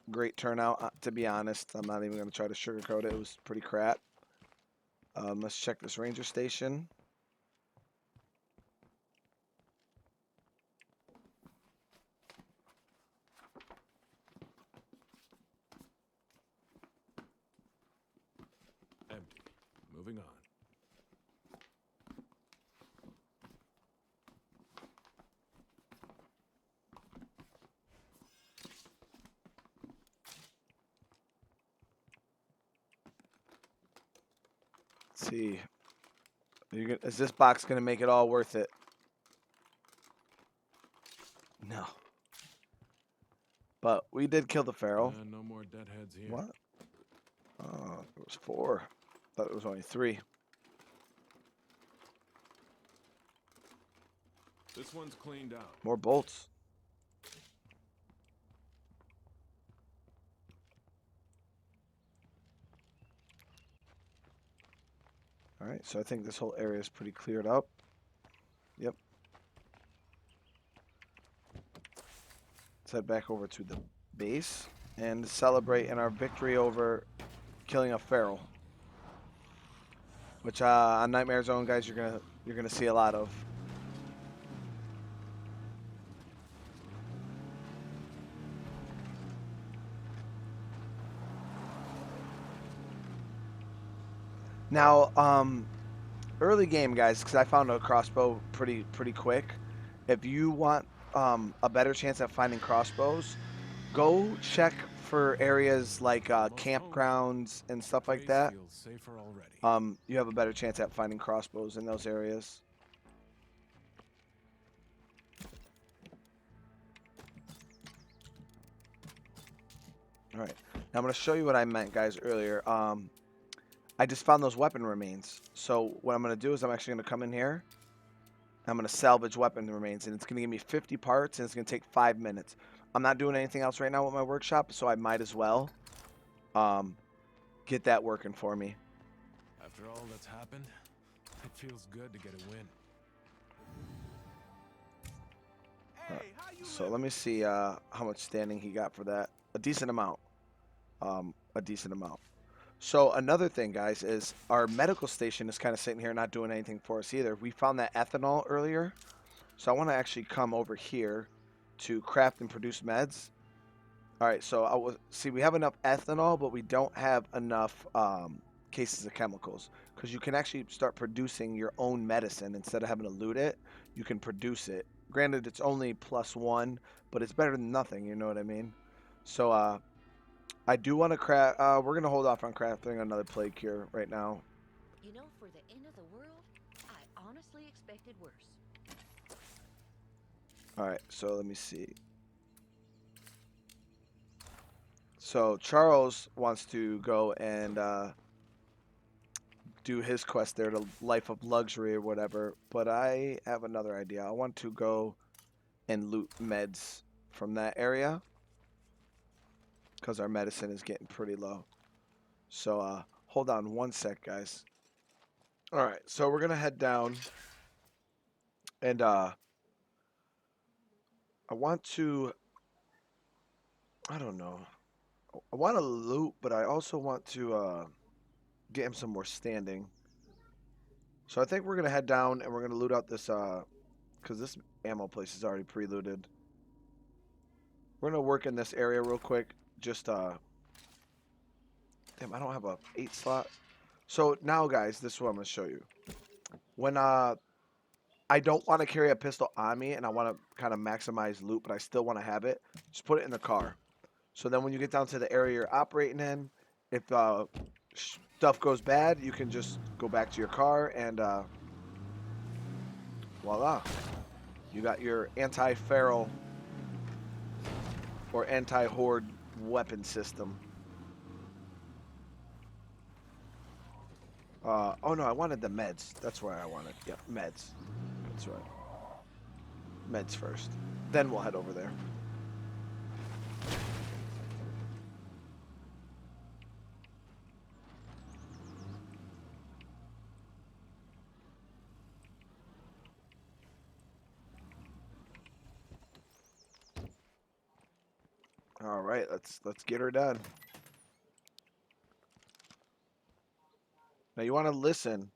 [SPEAKER 1] great turnout, to be honest. I'm not even going to try to sugarcoat it. It was pretty crap. Let's check this ranger station.
[SPEAKER 7] Empty. Moving on.
[SPEAKER 1] Let's see. Is this box going to make it all worth it? No. But we did kill the Pharaoh.
[SPEAKER 7] No more deadheads here.
[SPEAKER 1] What? It was 4. Thought it was only 3.
[SPEAKER 7] This one's cleaned out.
[SPEAKER 1] More bolts. All right, so I think this whole area is pretty cleared up. Yep. Let's head back over to the base and celebrate in our victory over killing a Pharaoh, which on Nightmare Zone, guys, you're gonna see a lot of. Now, early game, guys, because I found a crossbow pretty quick. If you want a better chance at finding crossbows, go check for areas like
[SPEAKER 7] Almost home.
[SPEAKER 1] campgrounds and stuff like
[SPEAKER 7] Place
[SPEAKER 1] that.
[SPEAKER 7] feels safer already.
[SPEAKER 1] You have a better chance at finding crossbows in those areas. All right, now I'm going to show you what I meant, guys, earlier. I just found those weapon remains. So what I'm going to do is I'm actually going to come in here. I'm going to salvage weapon remains, and it's going to give me 50 parts, and it's going to take 5 minutes. I'm not doing anything else right now with my workshop, so I might as well get that working for me.
[SPEAKER 7] After all that's happened, it feels good to get a win.
[SPEAKER 2] Hey, how you
[SPEAKER 1] So let me see how much standing he got for that. A decent amount. A decent amount. So another thing, guys, is our medical station is kind of sitting here not doing anything for us either. We found that ethanol earlier. So I want to actually come over here to craft and produce meds. All right, so I will see we have enough ethanol, but we don't have enough cases of chemicals, because you can actually start producing your own medicine instead of having to loot it. You can produce it. Granted, it's only +1, but it's better than nothing. You know what I mean? So I do want to craft. We're gonna hold off on crafting another plague cure right now.
[SPEAKER 8] You know, for the end of the world, I honestly expected worse.
[SPEAKER 1] All right, so let me see. So Charles wants to go and do his quest there, the Life of Luxury or whatever. But I have another idea. I want to go and loot meds from that area, because our medicine is getting pretty low. So hold on one sec, guys. All right, so we're gonna head down, and I want to. I don't know. I want to loot, but I also want to get him some more standing. So I think we're gonna head down and we're gonna loot out this because this ammo place is already pre-looted. We're gonna work in this area real quick. Just damn, I don't have a 8 slot. So now, guys, this is what I'm gonna show you. When I don't want to carry a pistol on me and I want to kind of maximize loot, but I still want to have it, just put it in the car. So then when you get down to the area you're operating in, if stuff goes bad, you can just go back to your car and voila. You got your anti-feral or anti-horde weapon system. Oh no, I wanted the meds. That's where I wanted. Yep, meds. That's right. Meds first. Then we'll head over there. All right, let's get her done. Now you want to listen,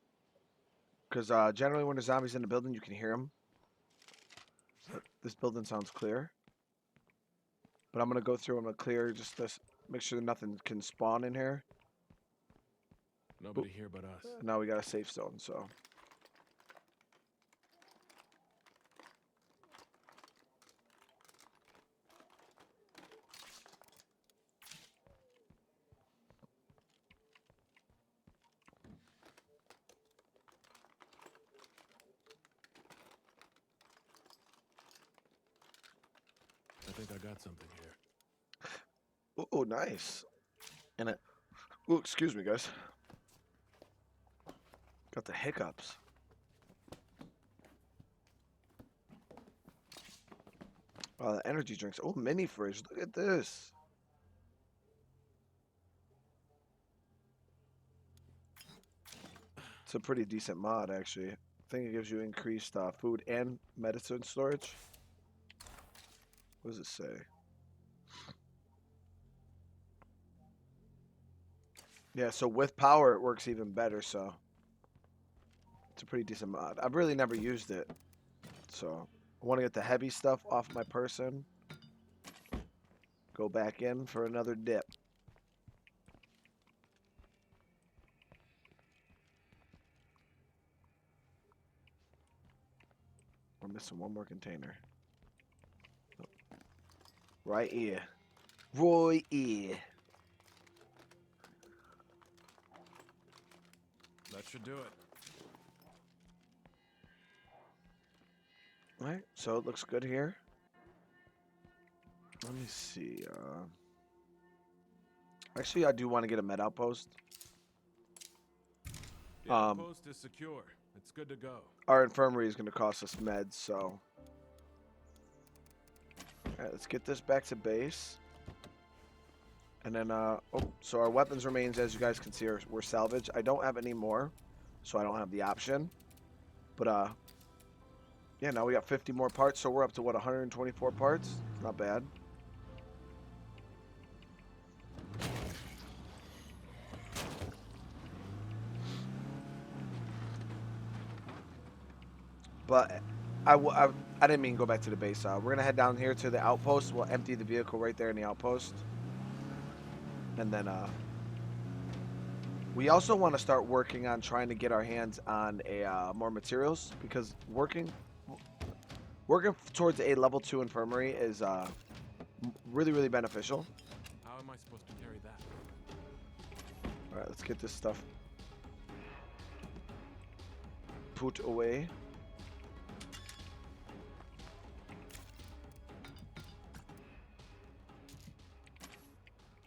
[SPEAKER 1] because generally when there's zombies in the building, you can hear them. This building sounds clear, but I'm gonna go through. I'm gonna clear just to make sure that nothing can spawn in here.
[SPEAKER 7] Nobody here but us.
[SPEAKER 1] Now we got a safe zone, so.
[SPEAKER 7] I think I got something here.
[SPEAKER 1] Oh, nice. And it. Oh, excuse me, guys. Got the hiccups. The energy drinks. Oh, mini fridge. Look at this. It's a pretty decent mod, actually. I think it gives you increased food and medicine storage. What does it say? Yeah, so with power, it works even better, so. It's a pretty decent mod. I've really never used it. So, I want to get the heavy stuff off my person. Go back in for another dip. We're missing one more container. Right here. Right here.
[SPEAKER 7] That should do it.
[SPEAKER 1] Alright, so it looks good here. Let me see. Actually, I do want to get a med outpost.
[SPEAKER 7] The outpost is secure. It's good to go.
[SPEAKER 1] Our infirmary is going to cost us meds, so. Alright, let's get this back to base. And then, so our weapons remains, as you guys can see, were salvaged. I don't have any more, so I don't have the option. But, yeah, now we got 50 more parts, so we're up to, what, 124 parts? Not bad. But I didn't mean go back to the base. We're going to head down here to the outpost. We'll empty the vehicle right there in the outpost. And then we also want to start working on trying to get our hands on more materials, because working towards a level 2 infirmary is really, really beneficial.
[SPEAKER 7] How am I supposed to carry that?
[SPEAKER 1] All right, let's get this stuff put away.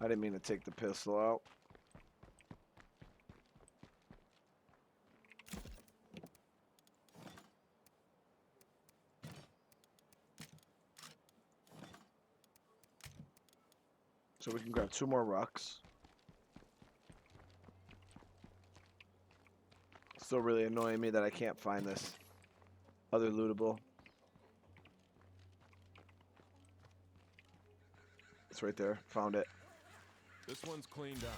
[SPEAKER 1] I didn't mean to take the pistol out. So we can grab 2 more rucks. Still really annoying me that I can't find this other lootable. It's right there. Found it.
[SPEAKER 7] This one's cleaned out.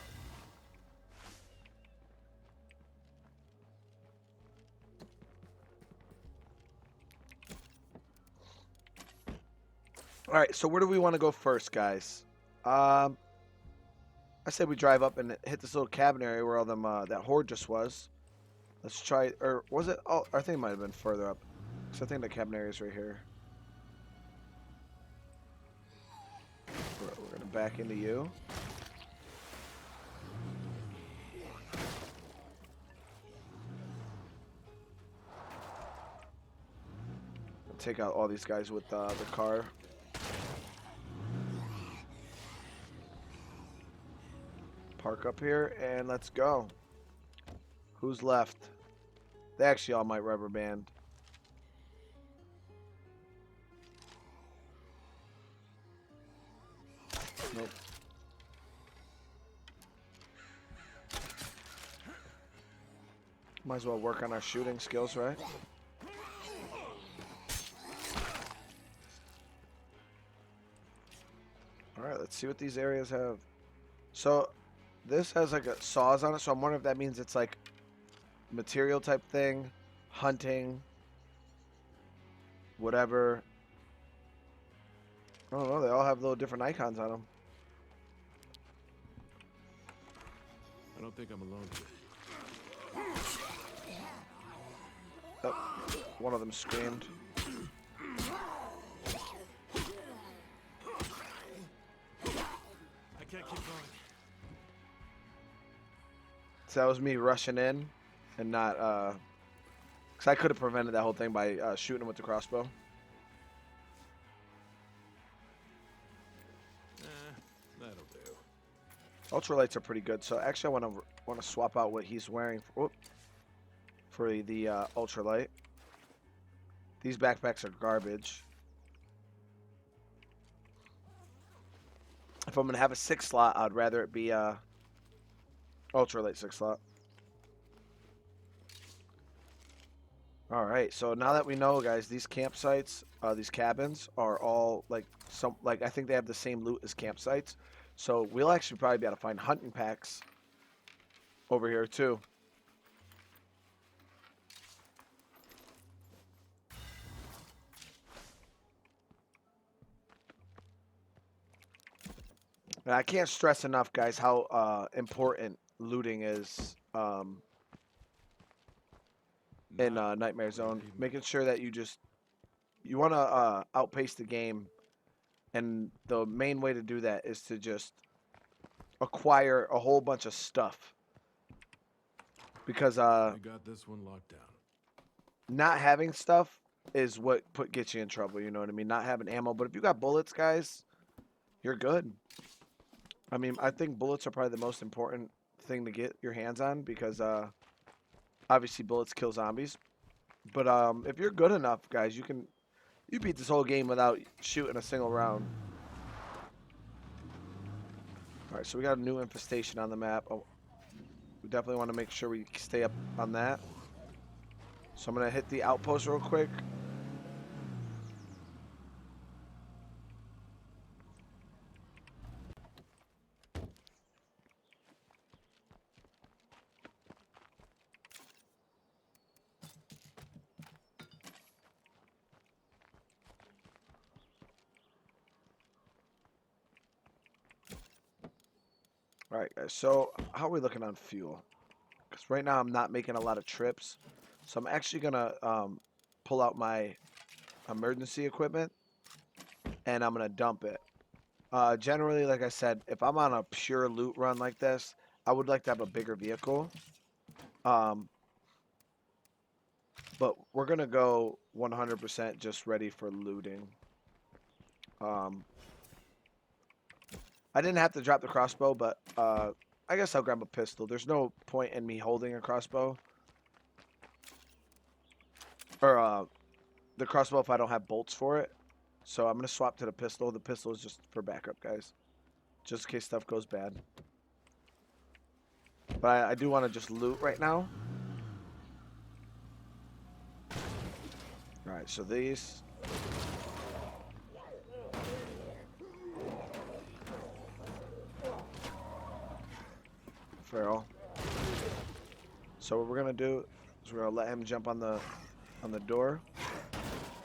[SPEAKER 1] All right, so where do we want to go first, guys? I said we drive up and hit this little cabin area where all them that horde just was. Let's try, or was it? Oh, I think it might have been further up. So I think the cabin area is right here. We're gonna back into you. Take out all these guys with the car. Park up here and let's go. Who's left? They actually all might rubber band. Nope. Might as well work on our shooting skills, right? Alright, let's see what these areas have. So, this has like a saws on it, so I'm wondering if that means it's like material type thing, hunting, whatever. I don't know, they all have little different icons on them.
[SPEAKER 7] I don't think I'm alone here.
[SPEAKER 1] Oh, one of them screamed.
[SPEAKER 7] I can't keep going.
[SPEAKER 1] So that was me rushing in and not, because I could have prevented that whole thing by shooting him with the crossbow.
[SPEAKER 7] That'll do.
[SPEAKER 1] Ultralights are pretty good, so actually I want to swap out what he's wearing for the ultralight. These backpacks are garbage. If I'm gonna have a 6 slot, I'd rather it be ultralight 6 slot. All right, so now that we know, guys, these campsites, these cabins are all like I think they have the same loot as campsites. So we'll actually probably be able to find hunting packs over here too. And I can't stress enough, guys, how important looting is in Nightmare Zone. Making sure that you just you want to outpace the game, and the main way to do that is to just acquire a whole bunch of stuff. Because
[SPEAKER 7] I got this one locked down.
[SPEAKER 1] not having stuff is what gets you in trouble. You know what I mean? Not having ammo, but if you got bullets, guys, you're good. I mean, I think bullets are probably the most important thing to get your hands on because obviously bullets kill zombies. But if you're good enough, guys, you beat this whole game without shooting a single round. All right, so we got a new infestation on the map. Oh, we definitely want to make sure we stay up on that. So I'm gonna hit the outpost real quick. All right, guys. So how are we looking on fuel? Because right now I'm not making a lot of trips, so I'm actually gonna pull out my emergency equipment and I'm gonna dump it. Generally, like I said, if I'm on a pure loot run like this, I would like to have a bigger vehicle. Um, but we're gonna go 100% just ready for looting. Um, I didn't have to drop the crossbow, but I guess I'll grab a pistol. There's no point in me holding a crossbow. Or the crossbow if I don't have bolts for it. So I'm going to swap to the pistol. The pistol is just for backup, guys. Just in case stuff goes bad. But I do want to just loot right now. Alright, so these. Feral. So what we're going to do is we're going to let him jump on the door.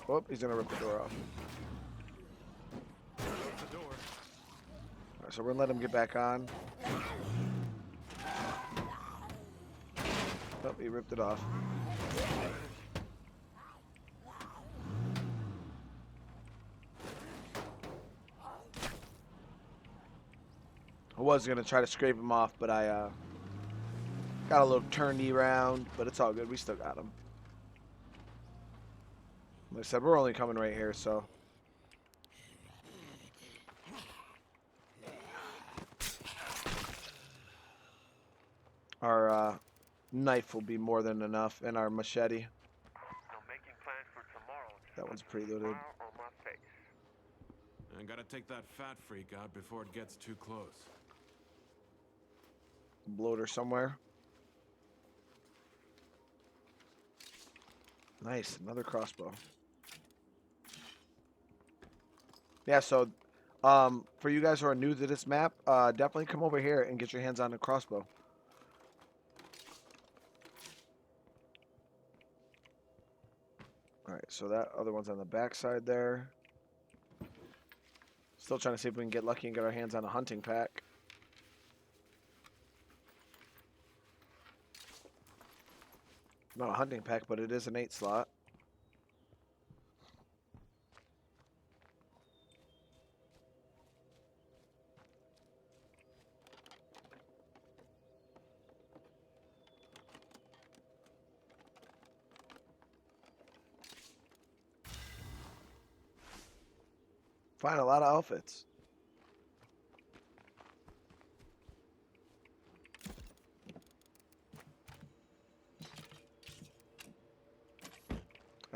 [SPEAKER 1] Whoop, he's going to rip the door off. Alright, so we're going to let him get back on. Oh, he ripped it off. I was going to try to scrape him off, but I got a little turny round, but it's all good. We still got him. Like I said, we're only coming right here, so. Our knife will be more than enough, and our machete.
[SPEAKER 5] I'm making plans for tomorrow.
[SPEAKER 1] That one's preloaded.
[SPEAKER 5] Smile on my face.
[SPEAKER 7] I gotta take that fat freak out before it gets too close.
[SPEAKER 1] Bloater somewhere. Nice, another crossbow. Yeah, so for you guys who are new to this map, definitely come over here and get your hands on a crossbow. Alright, so that other one's on the back side there. Still trying to see if we can get lucky and get our hands on a hunting pack. Not a hunting pack, but it is an 8 slot. Find a lot of outfits.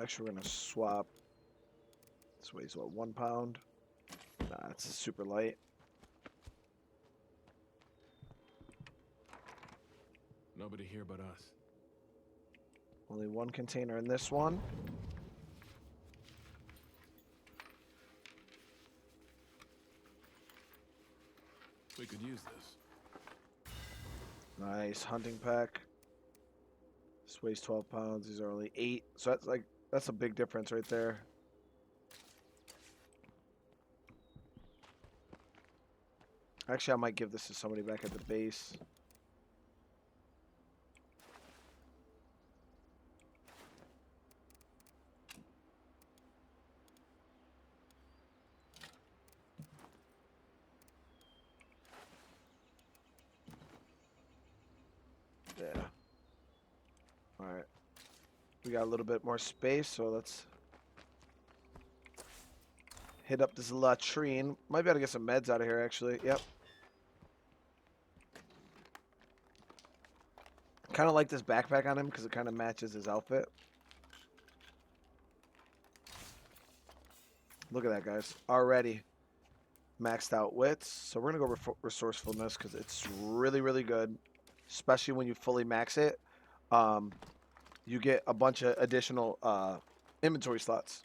[SPEAKER 1] Actually, we're going to swap. This weighs, what, 1 pound? Nah, it's super light.
[SPEAKER 7] Nobody here but us.
[SPEAKER 1] Only one container in this one.
[SPEAKER 7] We could use this.
[SPEAKER 1] Nice hunting pack. This weighs 12 pounds. These are only 8. So that's a big difference right there. Actually, I might give this to somebody back at the base. we got a little bit more space, so let's hit up this latrine. Might be able to get some meds out of here, actually. Yep. Kind of like this backpack on him because it kind of matches his outfit. Look at that, guys. Already maxed out wits. So we're going to go resourcefulness because it's really, really good. Especially when you fully max it. You get a bunch of additional inventory slots.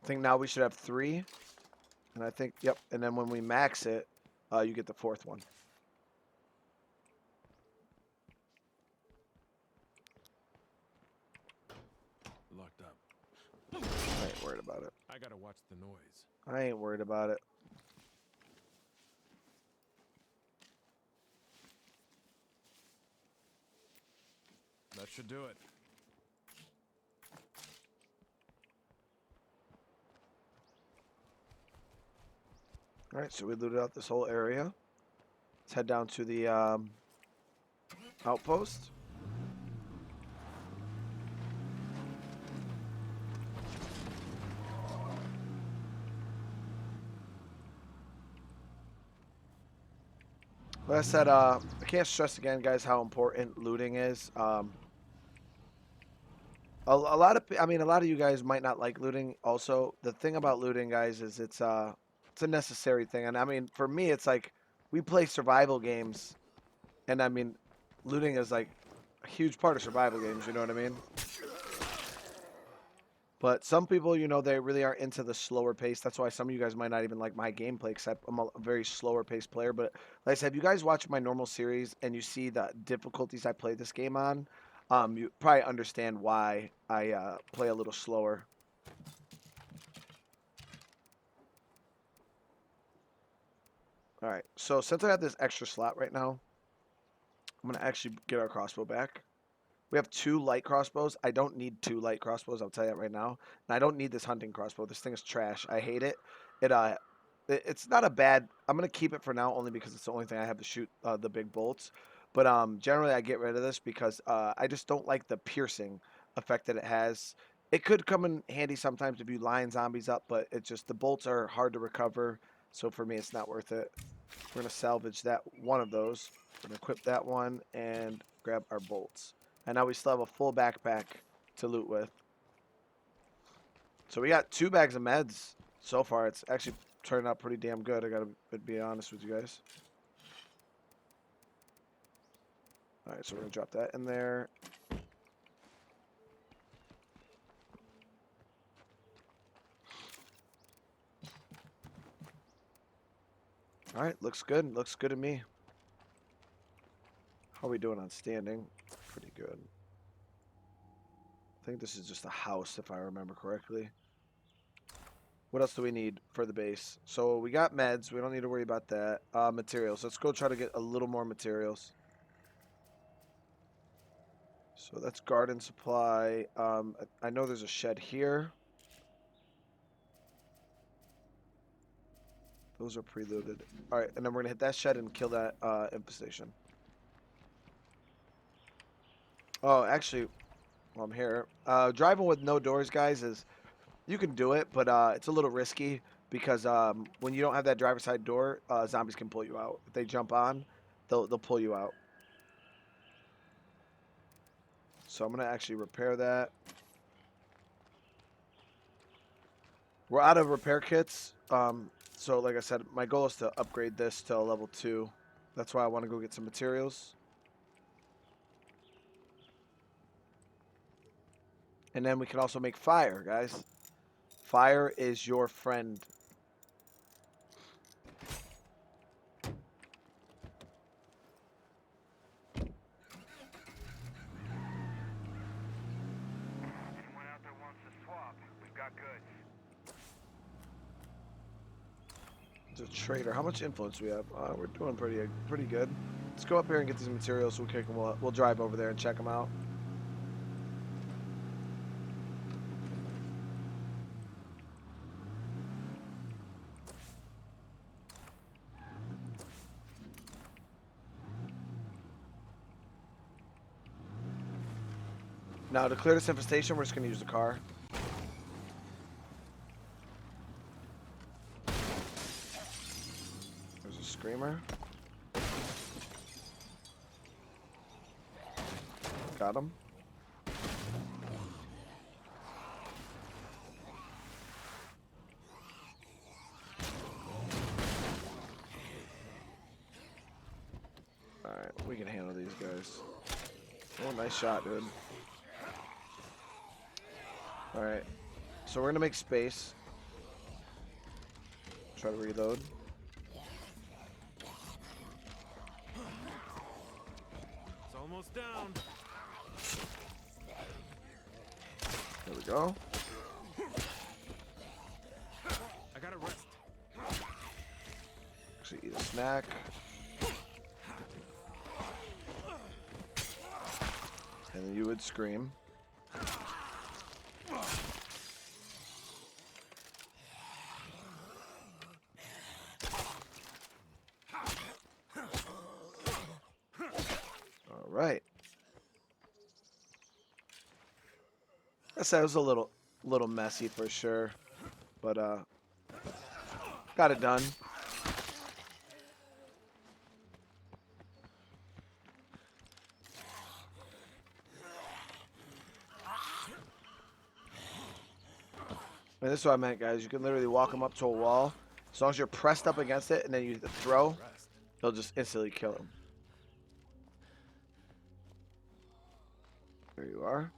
[SPEAKER 1] I think now we should have 3. And I think, yep. And then when we max it, you get the 4th one.
[SPEAKER 7] Locked up.
[SPEAKER 1] I ain't worried about it.
[SPEAKER 7] I gotta watch the noise.
[SPEAKER 1] I ain't worried about it.
[SPEAKER 7] That should do it.
[SPEAKER 1] All right, so we looted out this whole area. Let's head down to the outpost. Like I said, I can't stress again, guys, how important looting is. A lot of you guys might not like looting. Also, the thing about looting, guys, is it's a necessary thing. And I mean, for me, it's like we play survival games, and I mean, looting is like a huge part of survival games. You know what I mean? But some people, you know, they really are into the slower pace. That's why some of you guys might not even like my gameplay, except I'm a very slower paced player. But like I said, if you guys watch my normal series and you see the difficulties I play this game on, you probably understand why I play a little slower. All right, so since I have this extra slot right now, I'm going to actually get our crossbow back. We have 2 light crossbows. I don't need 2 light crossbows, I'll tell you that right now. And I don't need this hunting crossbow. This thing is trash. I hate it. It's not a bad... I'm going to keep it for now only because it's the only thing I have to shoot the big bolts. But generally I get rid of this because I just don't like the piercing effect that it has. It could come in handy sometimes if you line zombies up, but it's just the bolts are hard to recover. So for me, it's not worth it. We're going to salvage that one of those. We're going to equip that one and grab our bolts. And now we still have a full backpack to loot with. So we got 2 bags of meds so far. It's actually turned out pretty damn good. I gotta be honest with you guys. Alright, so we're gonna drop that in there. Alright, looks good. Looks good to me. How are we doing on standing? Pretty good. I think this is just a house, if I remember correctly. What else do we need for the base? So we got meds. We don't need to worry about that. Materials. Let's go try to get a little more materials. So that's garden supply. I know there's a shed here. Those are preloaded. All right, and then we're gonna hit that shed and kill that infestation. Oh, actually, while I'm here, driving with no doors, guys, is you can do it, but it's a little risky because when you don't have that driver's side door, zombies can pull you out. If they jump on, they'll pull you out. So I'm gonna actually repair that. We're out of repair kits. So like I said, my goal is to upgrade this to a level 2. That's why I want to go get some materials. And then we can also make fire, guys. Fire is your friend.
[SPEAKER 5] Anyone out there wants to swap, we've got goods.
[SPEAKER 1] The trader. How much influence do we have? We're doing pretty good. Let's go up here and get these materials so we'll drive over there and check them out. Now, to clear this infestation, we're just going to use the car. There's a screamer. Got him. Alright, we can handle these guys. Oh, nice shot, dude. Alright, so we're gonna make space. Try to reload.
[SPEAKER 7] It's almost down.
[SPEAKER 1] There we go.
[SPEAKER 7] I gotta rest.
[SPEAKER 1] Actually, eat a snack. And then you would scream. All right. I said it was a little messy for sure, but got it done. And this is what I meant, guys. You can literally walk them up to a wall. As long as you're pressed up against it and then you throw, they'll just instantly kill them. There you are.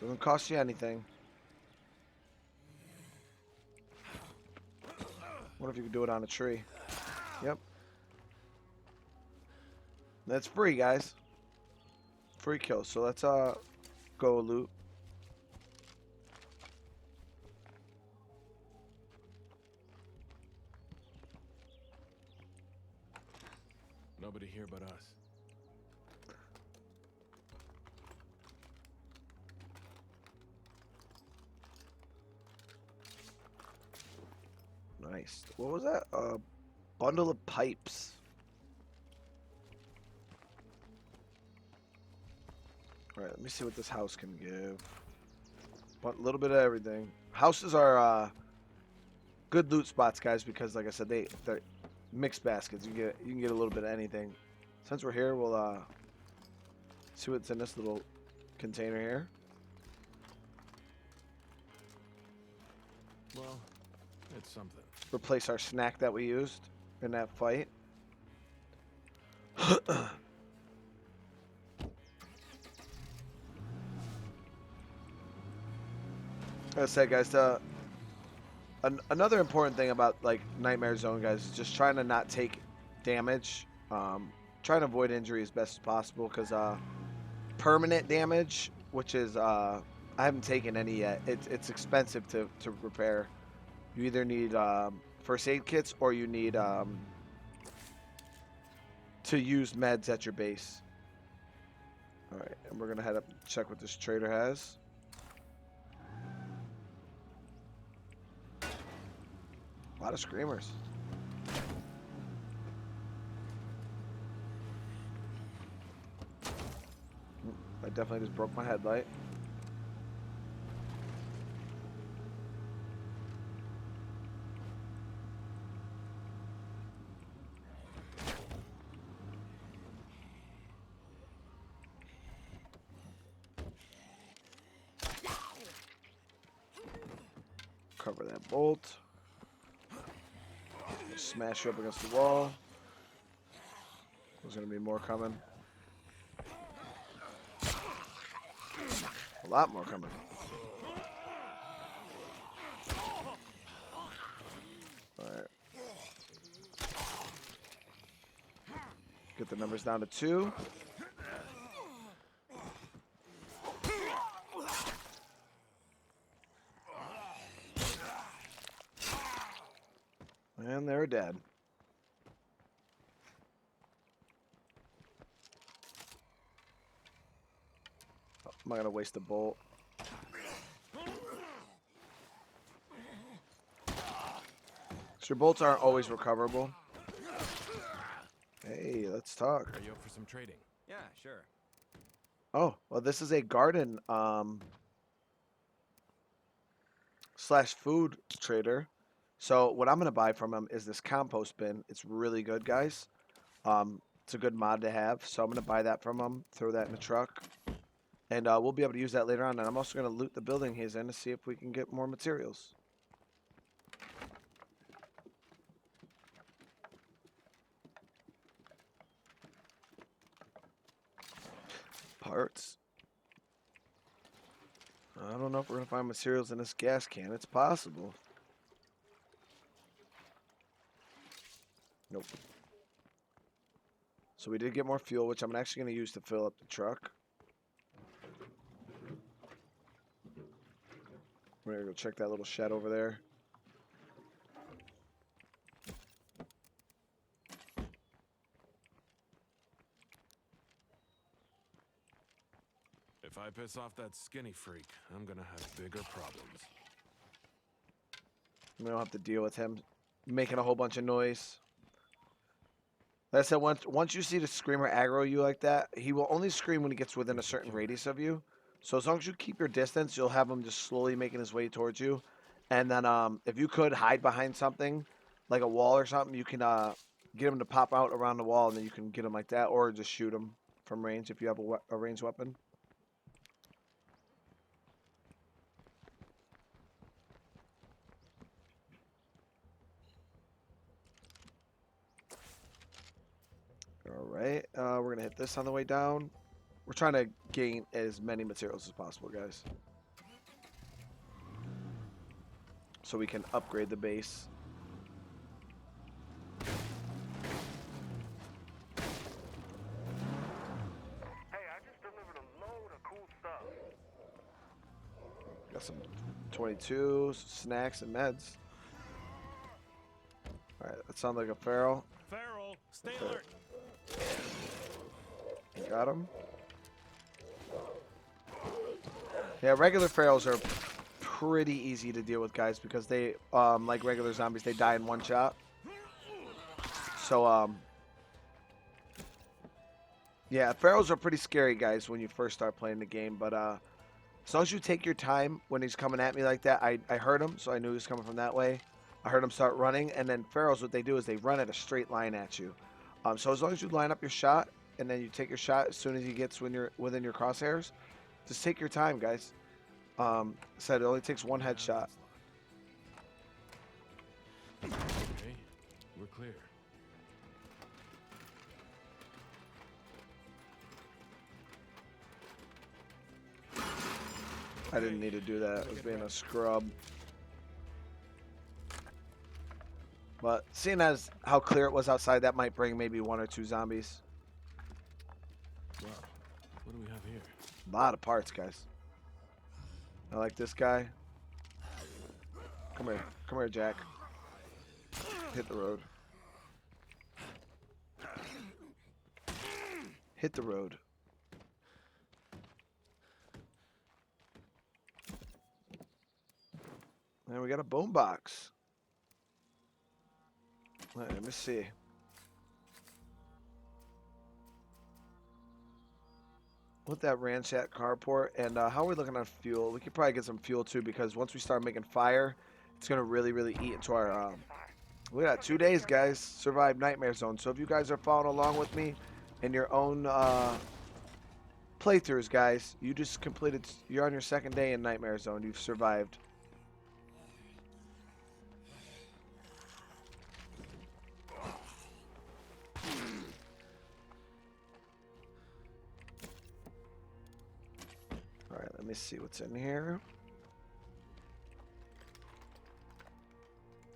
[SPEAKER 1] Doesn't cost you anything. What if you could do it on a tree? Yep. That's free, guys. Free kill. So let's go loot.
[SPEAKER 7] Nobody here but us.
[SPEAKER 1] Nice. What was that? A bundle of pipes. Alright, let me see what this house can give. A little bit of everything. Houses are good loot spots, guys, because like I said, they're mixed baskets. You can get a little bit of anything. Since we're here, we'll see what's in this little container here.
[SPEAKER 7] Well, it's something.
[SPEAKER 1] Replace our snack that we used in that fight. Like I said, guys, another important thing about like Nightmare Zone, guys, is just trying to not take damage. Trying to avoid injury as best as possible, because permanent damage, which is I haven't taken any yet. It's expensive to repair. You either need first aid kits or you need to use meds at your base. All right, and we're gonna head up and check what this trader has. A lot of screamers. I definitely just broke my headlight. Cover that bolt. Smash you up against the wall. There's gonna be more coming. A lot more coming. Alright. Get the numbers down to 2. And they're dead. Oh, I'm not gonna waste a bolt. So your bolts aren't always recoverable. Hey, let's talk.
[SPEAKER 7] Are you up for some trading?
[SPEAKER 10] Yeah, sure.
[SPEAKER 1] Oh, well, this is a garden slash food trader. So what I'm gonna buy from him is this compost bin. It's really good, guys. It's a good mod to have. So I'm gonna buy that from him. Throw that in the truck, and we'll be able to use that later on. And I'm also gonna loot the building he's in to see if we can get more materials. Parts. I don't know if we're gonna find materials in this gas can. It's possible. Nope. So we did get more fuel, which I'm actually gonna use to fill up the truck. We're gonna go check that little shed over there.
[SPEAKER 7] If I piss off that skinny freak, I'm gonna have bigger problems.
[SPEAKER 1] We don't have to deal with him making a whole bunch of noise. Like I said, once you see the screamer aggro you like that, he will only scream when he gets within a certain radius of you. So as long as you keep your distance, you'll have him just slowly making his way towards you. And then if you could hide behind something, like a wall or something, you can get him to pop out around the wall, and then you can get him like that, or just shoot him from range if you have a ranged weapon. All right, we're gonna hit this on the way down. We're trying to gain as many materials as possible, guys, so we can upgrade the base.
[SPEAKER 5] Hey, I just delivered a load of cool stuff.
[SPEAKER 1] Got some 22 snacks and meds. All right, that sounds like a feral.
[SPEAKER 7] Feral, stay
[SPEAKER 1] Okay.
[SPEAKER 7] alert.
[SPEAKER 1] Got him. Yeah, regular ferals are pretty easy to deal with, guys, because they, like regular zombies, they die in one shot. So, yeah, ferals are pretty scary, guys, when you first start playing the game. But as long as you take your time when he's coming at me like that, I heard him, so I knew he was coming from that way. I heard him start running, and then ferals, what they do is they run at a straight line at you. So as long as you line up your shot, and then you take your shot as soon as he gets when you're within your crosshairs, just take your time, guys. Said it only takes one headshot.
[SPEAKER 7] Okay, we're clear.
[SPEAKER 1] I didn't need to do that. I was being a scrub. But seeing as how clear it was outside, that might bring maybe 1 or 2 zombies.
[SPEAKER 7] Wow, what do we have here?
[SPEAKER 1] A lot of parts, guys. I like this guy. Come here. Come here, Jack. Hit the road. Hit the road. And we got a bone box. Let me see. With that ransack carport, and how are we looking on fuel? We could probably get some fuel too, because once we start making fire, it's gonna really eat into our. We got 2 days, guys. Survive Nightmare Zone. So if you guys are following along with me in your own playthroughs, guys, you just completed. You're on your 2nd day in Nightmare Zone. You've survived. Alright, let me see what's in here.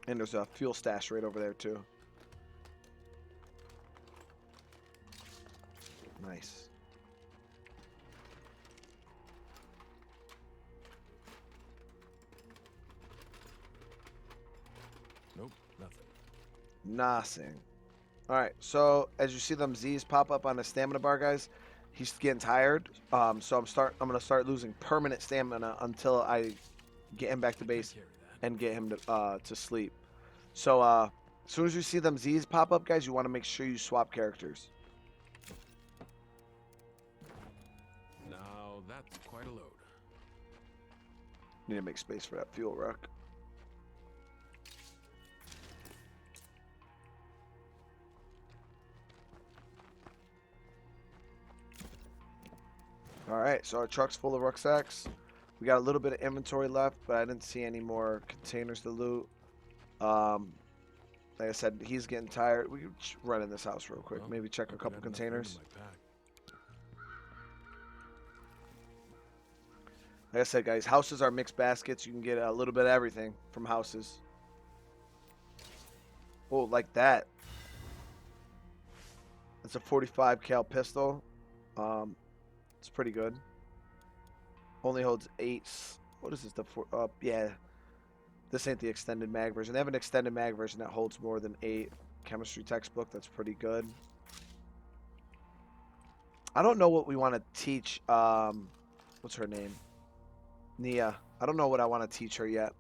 [SPEAKER 1] And there's a fuel stash right over there, too. Nice.
[SPEAKER 7] Nope, nothing.
[SPEAKER 1] Nothing. Alright, so as you see them Z's pop up on the stamina bar, guys, he's getting tired. So I'm gonna start losing permanent stamina until I get him back to base and get him to sleep. So as soon as you see them Z's pop up, guys, you want to make sure you swap characters.
[SPEAKER 7] Well, that's quite a load.
[SPEAKER 1] Need to make space for that fuel rock. Alright, so our truck's full of rucksacks. We got a little bit of inventory left, but I didn't see any more containers to loot. Like I said, he's getting tired. We can run in this house real quick.
[SPEAKER 7] Well,
[SPEAKER 1] Maybe check
[SPEAKER 7] I
[SPEAKER 1] a
[SPEAKER 7] could
[SPEAKER 1] couple
[SPEAKER 7] have enough room in
[SPEAKER 1] containers.
[SPEAKER 7] my pack.
[SPEAKER 1] Like I said, guys, houses are mixed baskets. You can get a little bit of everything from houses. Oh, like that. That's a 45 cal pistol. It's pretty good. Only holds 8. What is this? Yeah. This ain't the extended mag version. They have an extended mag version that holds more than 8. Chemistry textbook. That's pretty good. I don't know what we want to teach. What's her name? Nia. I don't know what I want to teach her yet.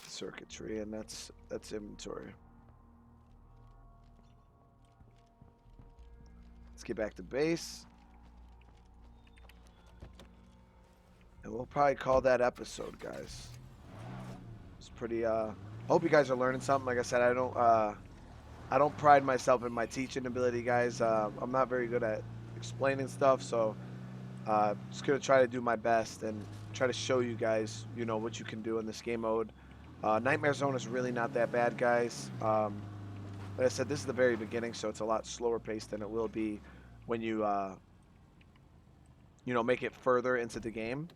[SPEAKER 1] Circuitry, and that's inventory. Let's get back to base. And we'll probably call that episode, guys. It's pretty hope you guys are learning something. Like I said, I don't pride myself in my teaching ability, guys. I'm not very good at explaining stuff, so just gonna try to do my best and try to show you guys, you know, what you can do in this game mode. Nightmare Zone is really not that bad, guys. Like I said, this is the very beginning, so it's a lot slower paced than it will be when you, you know, make it further into the game.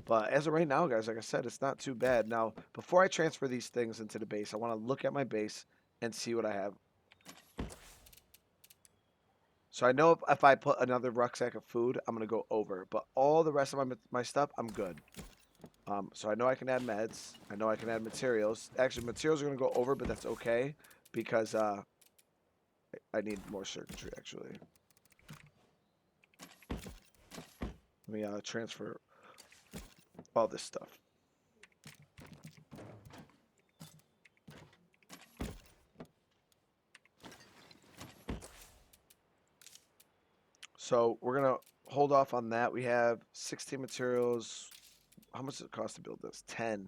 [SPEAKER 1] But as of right now, guys, like I said, it's not too bad. Now, before I transfer these things into the base, I want to look at my base and see what I have. So I know if I put another rucksack of food, I'm going to go over. But all the rest of my stuff, I'm good. So I know I can add meds. I know I can add materials. Actually, materials are going to go over, but that's okay. Because I need more circuitry, actually. Let me transfer all this stuff. So we're going to hold off on that. We have 16 materials. How much does it cost to build this? 10.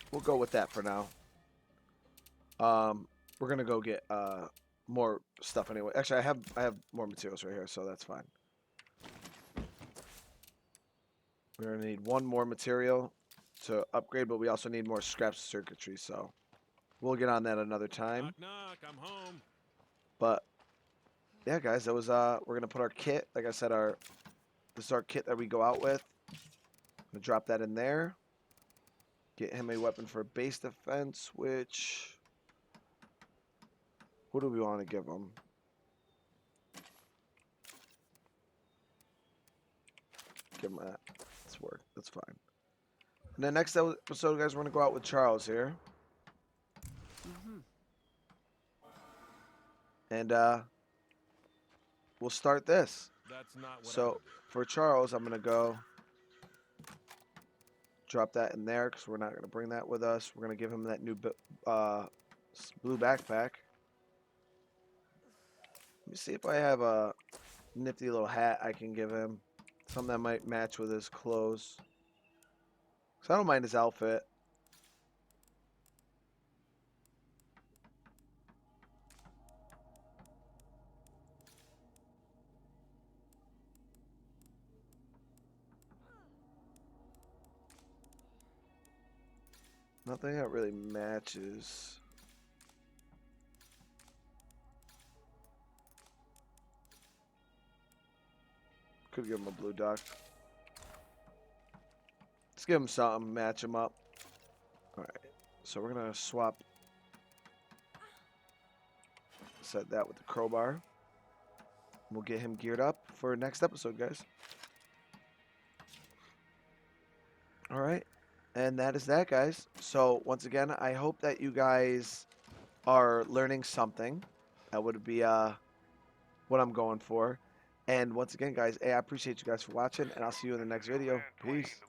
[SPEAKER 1] We'll go with that for now. We're gonna go get more stuff anyway. Actually, I have more materials right here, so that's fine. We're gonna need one more material to upgrade, but we also need more scraps circuitry, so we'll get on that another time.
[SPEAKER 7] Knock, knock, I'm home.
[SPEAKER 1] But yeah, guys, that was we're gonna put our kit. Like I said, this is our kit that we go out with. I'm gonna drop that in there. Get him a weapon for base defense, which... What do we want to give him? Give him that. That's work. That's fine. And then next episode, guys, we're going to go out with Charles here. And we'll start this.
[SPEAKER 7] That's not what
[SPEAKER 1] So for Charles, I'm going to go drop that in there because we're not going to bring that with us. We're going to give him that new blue backpack. Let me see if I have a nifty little hat I can give him. Something that might match with his clothes. Because I don't mind his outfit. Nothing that really matches. Could give him a blue duck. Let's give him something, match him up. Alright, so we're going to swap. Set that with the crowbar. We'll get him geared up for next episode, guys. Alright, And that is that, guys. So once again, I hope that you guys are learning something. That would be what I'm going for. And once again, guys, hey, I appreciate you guys for watching, and I'll see you in the next video. Peace.